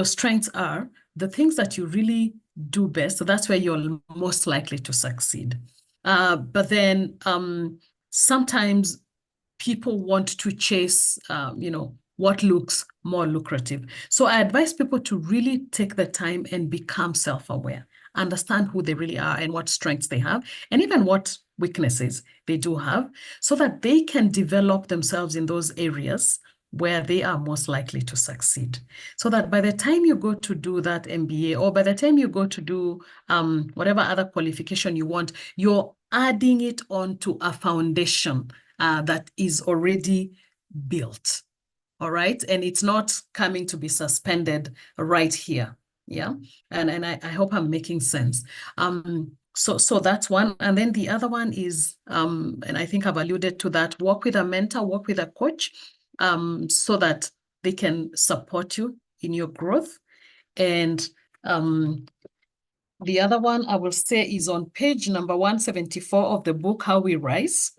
strengths are, the things that you really do best, so that's where you're most likely to succeed. But then sometimes people want to chase, what looks more lucrative. So I advise people to really take the time and become self-aware, understand who they really are and what strengths they have, and even what weaknesses they do have, so that they can develop themselves in those areas where they are most likely to succeed. So that by the time you go to do that MBA, or by the time you go to do whatever other qualification you want, you're adding it onto a foundation that is already built. All right. And it's not coming to be suspended right here. Yeah. And I hope I'm making sense. So that's one. And then the other one is, and I think I've alluded to that, work with a mentor, work with a coach, so that they can support you in your growth. And the other one I will say is on page number 174 of the book, How We Rise.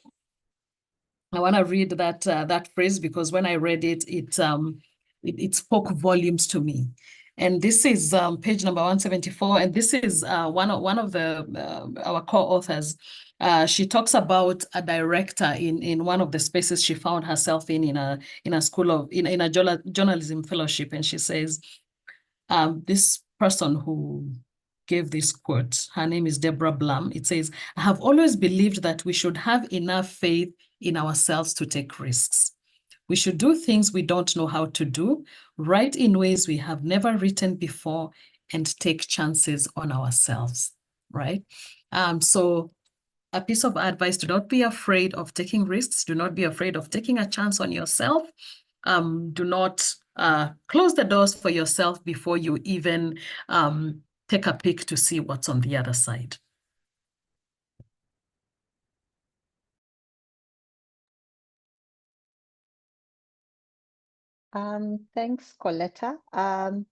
I want to read that phrase because when I read it, it spoke volumes to me. And this is page number 174, and this is one of our co-authors. She talks about a director in one of the spaces she found herself in a school of in a journalism fellowship, and she says, this person who gave this quote, her name is Deborah Blum. It says, "I have always believed that we should have enough faith in ourselves to take risks. We should do things we don't know how to do, write in ways we have never written before, and take chances on ourselves," right? So a piece of advice: do not be afraid of taking risks. Do not be afraid of taking a chance on yourself. Do not close the doors for yourself before you even take a peek to see what's on the other side. Thanks, Colleta. I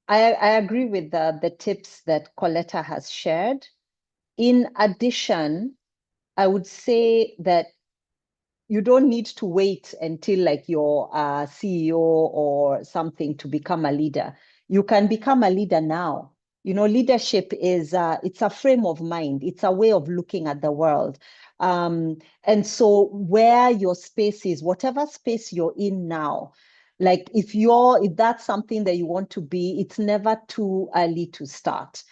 agree with the tips that Colleta has shared. In addition, I would say that you don't need to wait until like you're a CEO or something to become a leader. You can become a leader now. You know, leadership is it's a frame of mind. It's a way of looking at the world. And so where your space is, whatever space you're in now, like if that's something that you want to be, it's never too early to start.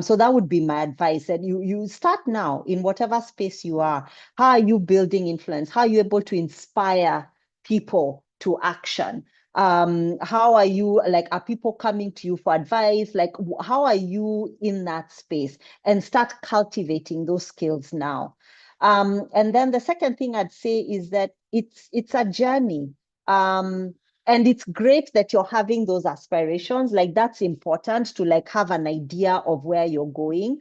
So that would be my advice. And you start now in whatever space you are. How are you building influence? How are you able to inspire people to action? How are you, like, are people coming to you for advice? Like, how are you in that space? And start cultivating those skills now. And then the second thing I'd say is that it's a journey. And it's great that you're having those aspirations. Like, that's important to like have an idea of where you're going,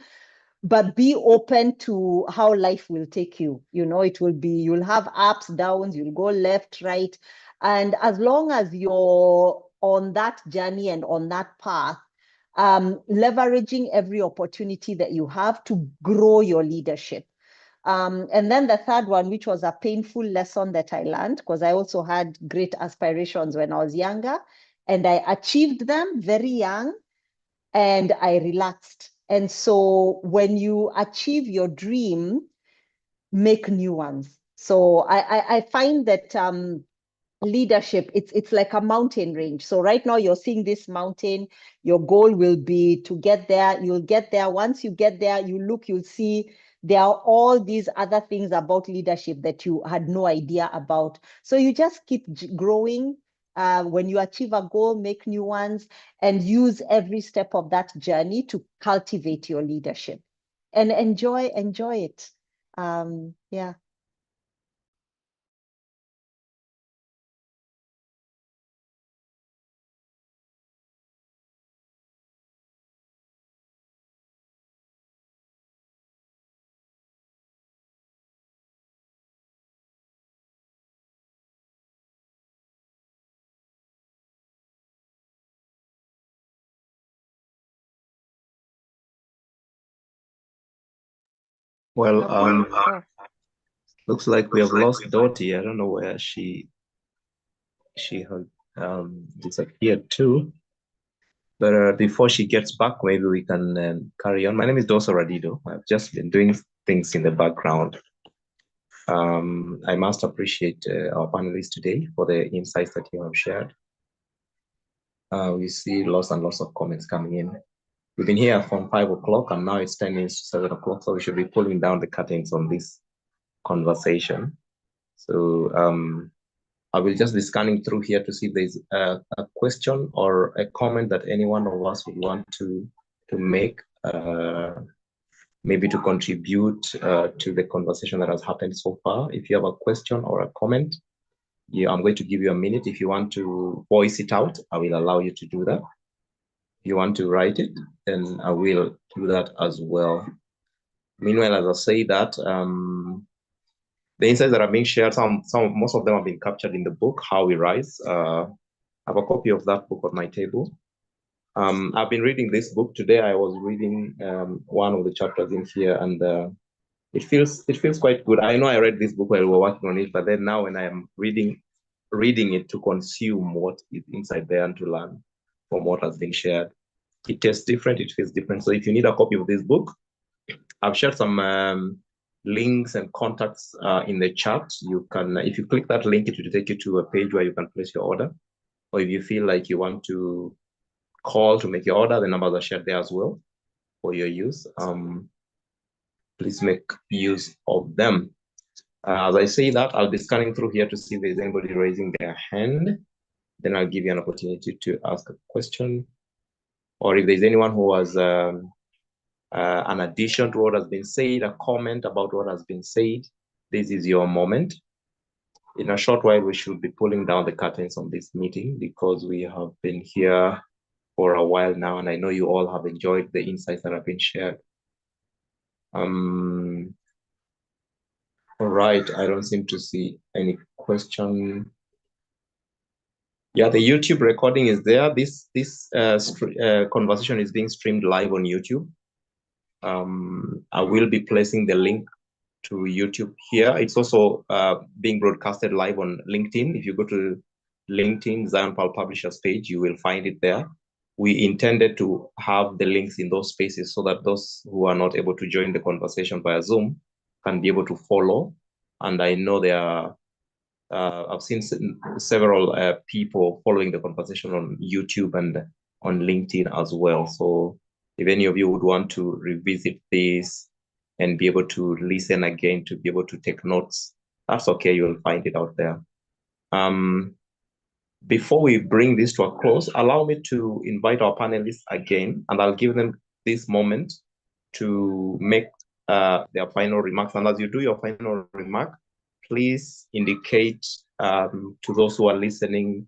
but be open to how life will take you. You know, you'll have ups, downs, you'll go left, right. And as long as you're on that journey and on that path, leveraging every opportunity that you have to grow your leadership. And then the third one, which was a painful lesson that I learned, because I also had great aspirations when I was younger, and I achieved them very young, and I relaxed. And so when you achieve your dream, make new ones. So I find that leadership, it's like a mountain range. So right now you're seeing this mountain. Your goal will be to get there. You'll get there. Once you get there, you'll see there are all these other things about leadership that you had no idea about. So you just keep growing. When you achieve a goal, make new ones, and use every step of that journey to cultivate your leadership and enjoy it. Yeah. Well, looks like we have lost Dottie. I don't know where she had disappeared to. But before she gets back, maybe we can carry on. My name is Dosa Radido. I've just been doing things in the background. I must appreciate our panelists today for the insights that you have shared. We see lots and lots of comments coming in. We've been here from 5 o'clock and now it's 10 minutes to 7 o'clock, so we should be pulling down the curtains on this conversation. So I will just be scanning through here to see if there's a question or a comment that any one of us would want to make, maybe to contribute to the conversation that has happened so far. If you have a question or a comment, I'm going to give you a minute. If you want to voice it out, I will allow you to do that. If you want to write it, then I will do that as well. Meanwhile, as I say that, the insights that are being shared, most of them have been captured in the book, How We Rise. I have a copy of that book on my table. I've been reading this book today. I was reading one of the chapters in here, and it feels quite good. I know I read this book while we were working on it, but then now when I am reading it to consume what is inside there and to learn from what has been shared, it tastes different, it feels different. So if you need a copy of this book, I've shared some links and contacts in the chat. You can, if you click that link, it will take you to a page where you can place your order. Or if you feel like you want to call to make your order, the numbers are shared there as well for your use. Please make use of them. As I say that, I'll be scanning through here to see if there's anybody raising their hand. Then I'll give you an opportunity to ask a question. Or if there's anyone who has an addition to what has been said, a comment about what has been said, this is your moment. In a short while, we should be pulling down the curtains on this meeting because we have been here for a while now, and I know you all have enjoyed the insights that have been shared. All right, I don't seem to see any question. Yeah, the YouTube recording is there. This conversation is being streamed live on YouTube. I will be placing the link to YouTube here. It's also being broadcasted live on LinkedIn. If you go to LinkedIn, Zion Pearl Publishers page, you will find it there. We intended to have the links in those spaces so that those who are not able to join the conversation via Zoom can be able to follow. And I know there are, I've seen several people following the conversation on YouTube and on LinkedIn as well. So if any of you would want to revisit this and be able to listen again, to be able to take notes, that's okay, you'll find it out there. Before we bring this to a close, allow me to invite our panelists again, and I'll give them this moment to make their final remarks. And as you do your final remark, please indicate to those who are listening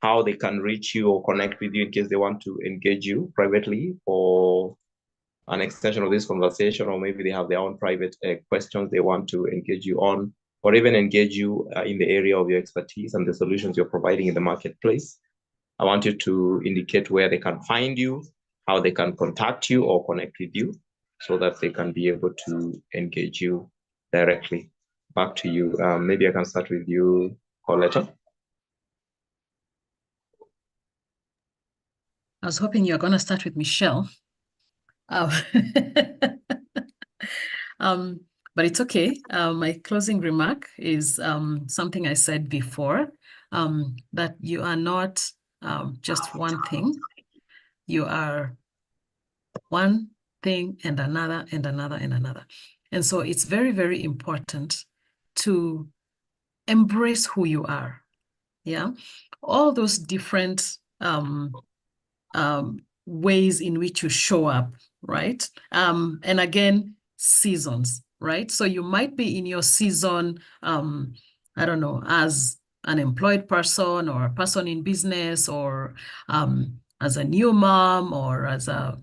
how they can reach you or connect with you in case they want to engage you privately or an extension of this conversation, or maybe they have their own private questions they want to engage you on, or even engage you in the area of your expertise and the solutions you're providing in the marketplace. I want you to indicate where they can find you, how they can contact you or connect with you, so that they can be able to engage you directly. Back to you. Maybe I can start with you, Colleta. I was hoping you're going to start with Michelle. But it's okay. My closing remark is something I said before, that you are not just one thing. You are one thing and another and another and another. And so it's very, very important to embrace who you are. Yeah. All those different ways in which you show up, right? And again, seasons, right? So you might be in your season, I don't know, as an employed person or a person in business, or as a new mom, or as a,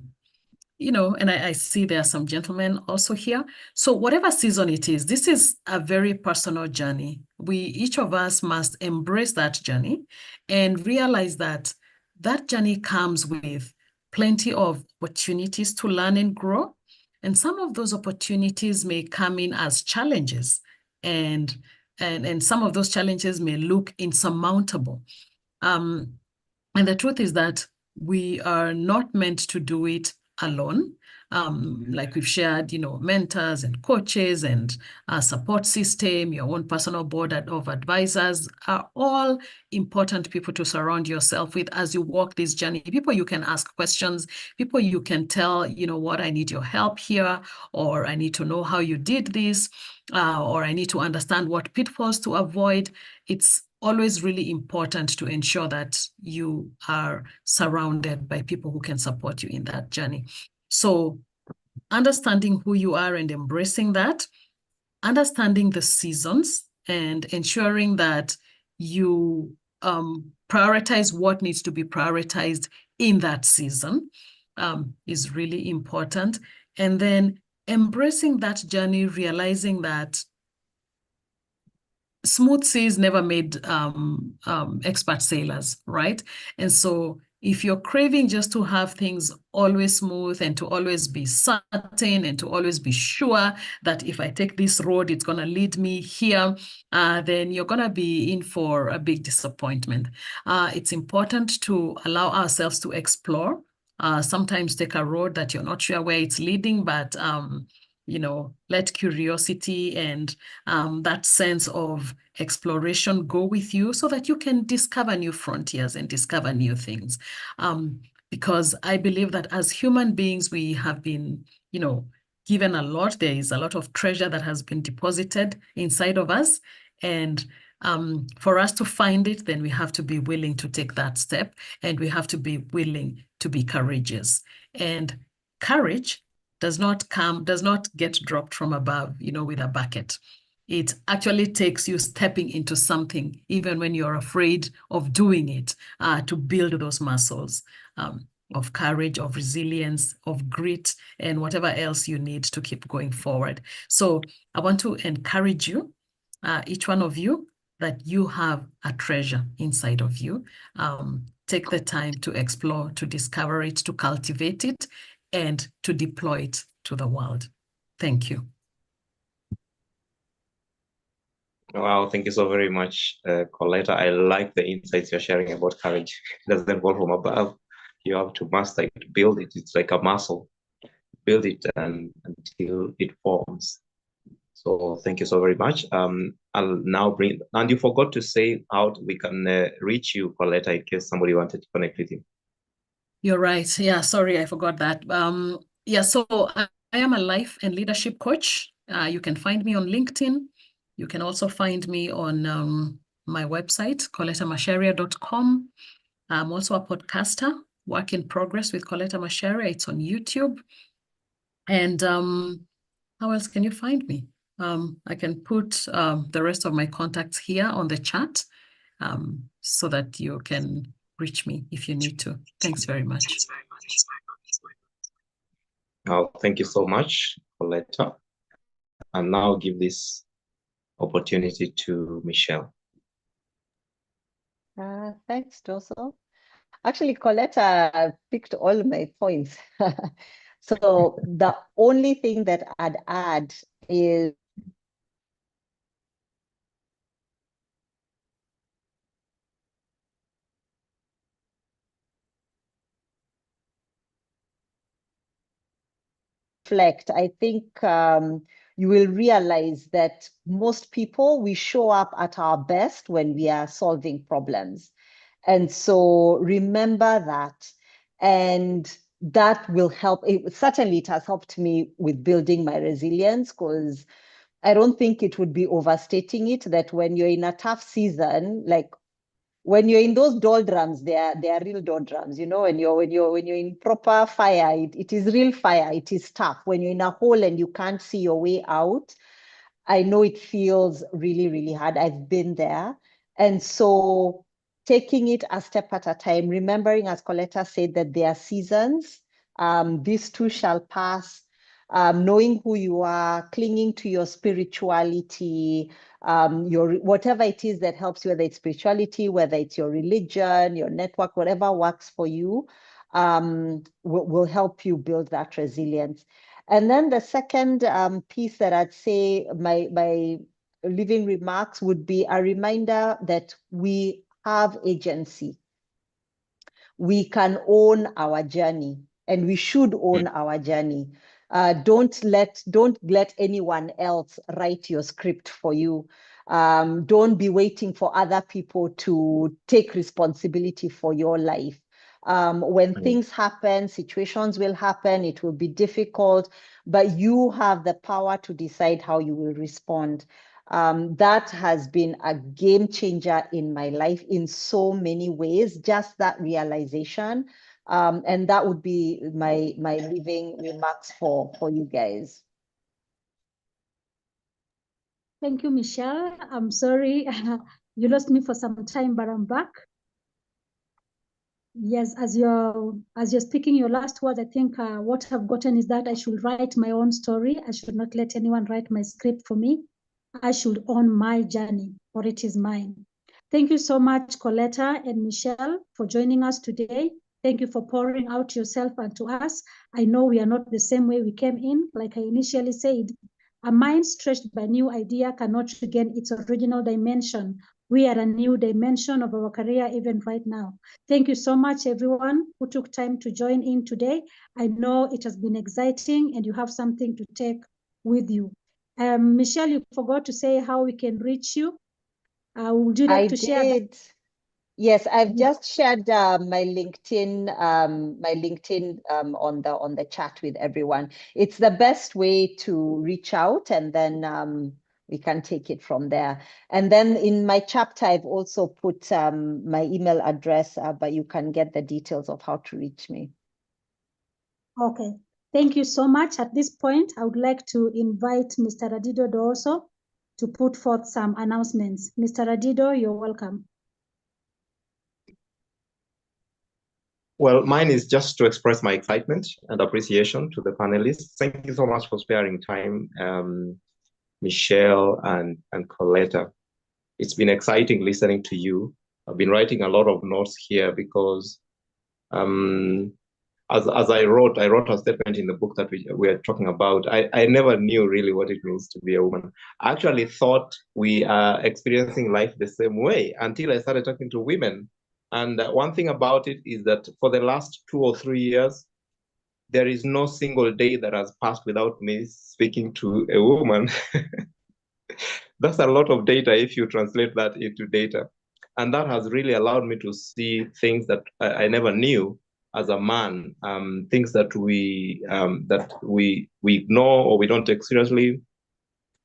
you know, and I see there are some gentlemen also here. So whatever season it is, this is a very personal journey. Each of us must embrace that journey and realize that that journey comes with plenty of opportunities to learn and grow. And some of those opportunities may come in as challenges, and some of those challenges may look insurmountable. And the truth is that we are not meant to do it alone. like we've shared, mentors and coaches and a support system, your own personal board of advisors are all important people to surround yourself with as you walk this journey. People you can ask questions, people you can tell, what, I need your help here, or I need to know how you did this, or I need to understand what pitfalls to avoid. It's always really important to ensure that you are surrounded by people who can support you in that journey. So understanding who you are and embracing that, understanding the seasons and ensuring that you prioritize what needs to be prioritized in that season is really important. And then embracing that journey, realizing that smooth seas never made expert sailors, right? And so if you're craving just to have things always smooth and to always be certain and to always be sure that if I take this road, it's going to lead me here, then you're going to be in for a big disappointment. It's important to allow ourselves to explore, sometimes take a road that you're not sure where it's leading, but let curiosity and that sense of exploration go with you so that you can discover new frontiers and discover new things. Because I believe that as human beings, we have been, given a lot. There is a lot of treasure that has been deposited inside of us. And for us to find it, then we have to be willing to take that step, and we have to be willing to be courageous. And courage does not get dropped from above, with a bucket. It actually takes you stepping into something, even when you're afraid of doing it, to build those muscles of courage, of resilience, of grit, and whatever else you need to keep going forward. So I want to encourage you, each one of you, that you have a treasure inside of you. Take the time to explore, to discover it, to cultivate it, and to deploy it to the world. Thank you. Wow, thank you so very much, Colleta. I like the insights you're sharing about courage. It doesn't fall from above. You have to master it, build it. It's like a muscle. Build it until it forms. So thank you so very much. I'll now bring, and you forgot to say how we can reach you, Colleta, in case somebody wanted to connect with you. You're right. Yeah, sorry, I forgot that. So I am a life and leadership coach. You can find me on LinkedIn. You can also find me on my website, ColetaMacharia.com. I'm also a podcaster, work in progress with Colleta Macharia. It's on YouTube. And how else can you find me? I can put the rest of my contacts here on the chat so that you can reach me if you need to. Thanks very much. Oh, thank you so much, Colleta. And now give this opportunity to Michelle. Thanks, Dosso. Actually, Colleta picked all my points. So the only thing that I'd add is reflect. I think you will realize that most people, we show up at our best when we are solving problems. And so remember that. And that will help. Certainly, it has helped me with building my resilience, because I don't think it would be overstating it that when you're in a tough season, like when you're in those doldrums, they are real doldrums. When you're in proper fire, it is real fire. It is tough. When you're in a hole and you can't see your way out, I know it feels really, really hard. I've been there. And so taking it a step at a time, remembering, as Colleta said, that there are seasons, these too shall pass, knowing who you are, clinging to your spirituality, your whatever it is that helps you, whether it's spirituality, whether it's your religion, your network, whatever works for you, will help you build that resilience. And then the second piece that I'd say, my living remarks would be a reminder that we have agency. We can own our journey. and we should own our journey. Don't let anyone else write your script for you. Don't be waiting for other people to take responsibility for your life. When things happen, situations will happen, it will be difficult, but you have the power to decide how you will respond. That has been a game changer in my life in so many ways, just that realization. And that would be my leaving remarks for you guys. Thank you, Michelle. I'm sorry you lost me for some time, but I'm back. Yes, as you're speaking your last words, I think what I've gotten is that I should write my own story. I should not let anyone write my script for me. I should own my journey, for it is mine. Thank you so much, Colleta and Michelle, for joining us today. Thank you for pouring out yourself unto us. I know we are not the same way we came in. Like I initially said, a mind stretched by new idea cannot regain its original dimension. We are a new dimension of our career even right now. Thank you so much, everyone who took time to join in today. I know it has been exciting and you have something to take with you. Michelle, you forgot to say how we can reach you. Would you like to share that? Yes, I've just shared my LinkedIn on the chat with everyone. It's the best way to reach out, and then we can take it from there. And then in my chapter, I've also put my email address, but you can get the details of how to reach me. Okay, thank you so much. At this point, I would like to invite Mr. Radido also to put forth some announcements. Mr. Radido, you're welcome. Well, mine is just to express my excitement and appreciation to the panelists. Thank you so much for sparing time, Michelle and Colleta. It's been exciting listening to you. I've been writing a lot of notes here because as I wrote a statement in the book that we are talking about. I never knew really what it means to be a woman. I actually thought we are experiencing life the same way until I started talking to women. And one thing about it is that for the last 2 or 3 years, there is no single day that has passed without me speaking to a woman. That's a lot of data if you translate that into data. And that has really allowed me to see things that I never knew as a man, things that we ignore or we don't take seriously.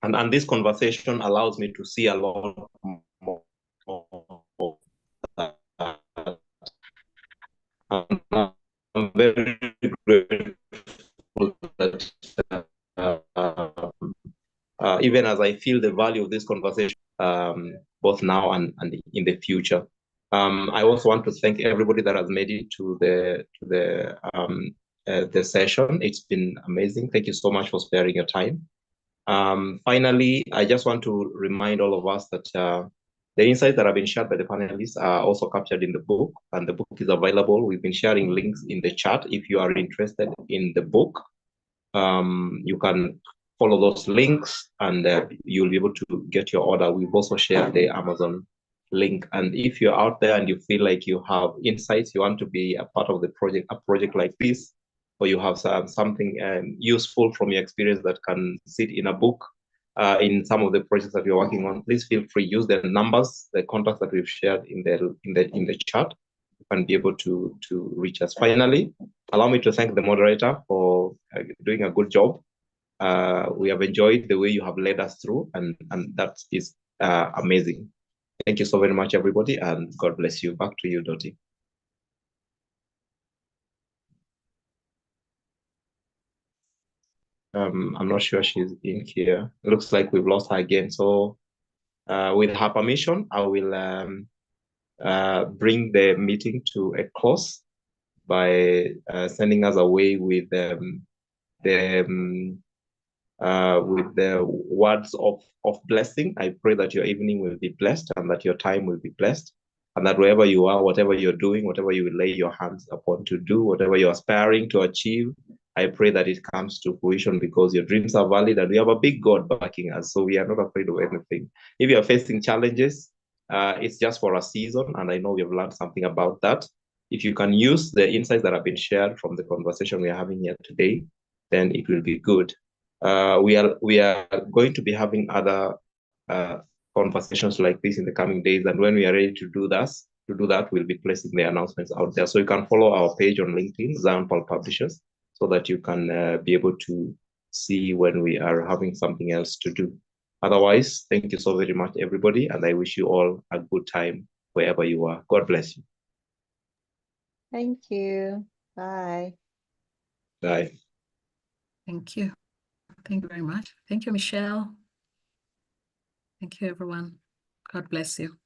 And this conversation allows me to see a lot more of that. I'm very grateful that even as I feel the value of this conversation, both now and in the future. I also want to thank everybody that has made it to the session. It's been amazing. Thank you so much for sparing your time. Finally, I just want to remind all of us that the insights that have been shared by the panelists are also captured in the book, and the book is available. We've been sharing links in the chat. If you are interested in the book, you can follow those links and you'll be able to get your order. We've also shared the Amazon link. And if you're out there and you feel like you have insights, you want to be a part of the project, a project like this, or you have something useful from your experience that can sit in a book, in some of the projects that you're working on, please feel free, use the numbers, the contacts that we've shared in the chat. You can be able to reach us. Finally, allow me to thank the moderator for doing a good job. We have enjoyed the way you have led us through, and that is amazing. Thank you so very much, everybody, and God bless you. Back to you, Dottie. I'm not sure she's in here. It looks like we've lost her again. So with her permission, I will bring the meeting to a close by sending us away with the words of blessing. I pray that your evening will be blessed and that your time will be blessed, and that wherever you are, whatever you're doing, whatever you will lay your hands upon to do, whatever you're aspiring to achieve, I pray that it comes to fruition because your dreams are valid and we have a big God backing us. So we are not afraid of anything. If you are facing challenges, it's just for a season, and I know we have learned something about that. if you can use the insights that have been shared from the conversation we are having here today, then it will be good. We are going to be having other conversations like this in the coming days, and when we are ready to do that, we'll be placing the announcements out there. So you can follow our page on LinkedIn, Zion Pal Publishers, so that you can be able to see when we are having something else to do. Otherwise, thank you so very much, everybody, and I wish you all a good time wherever you are. God bless you. Thank you. Bye. Bye. Thank you. Thank you very much. Thank you, Michelle. Thank you, everyone. God bless you.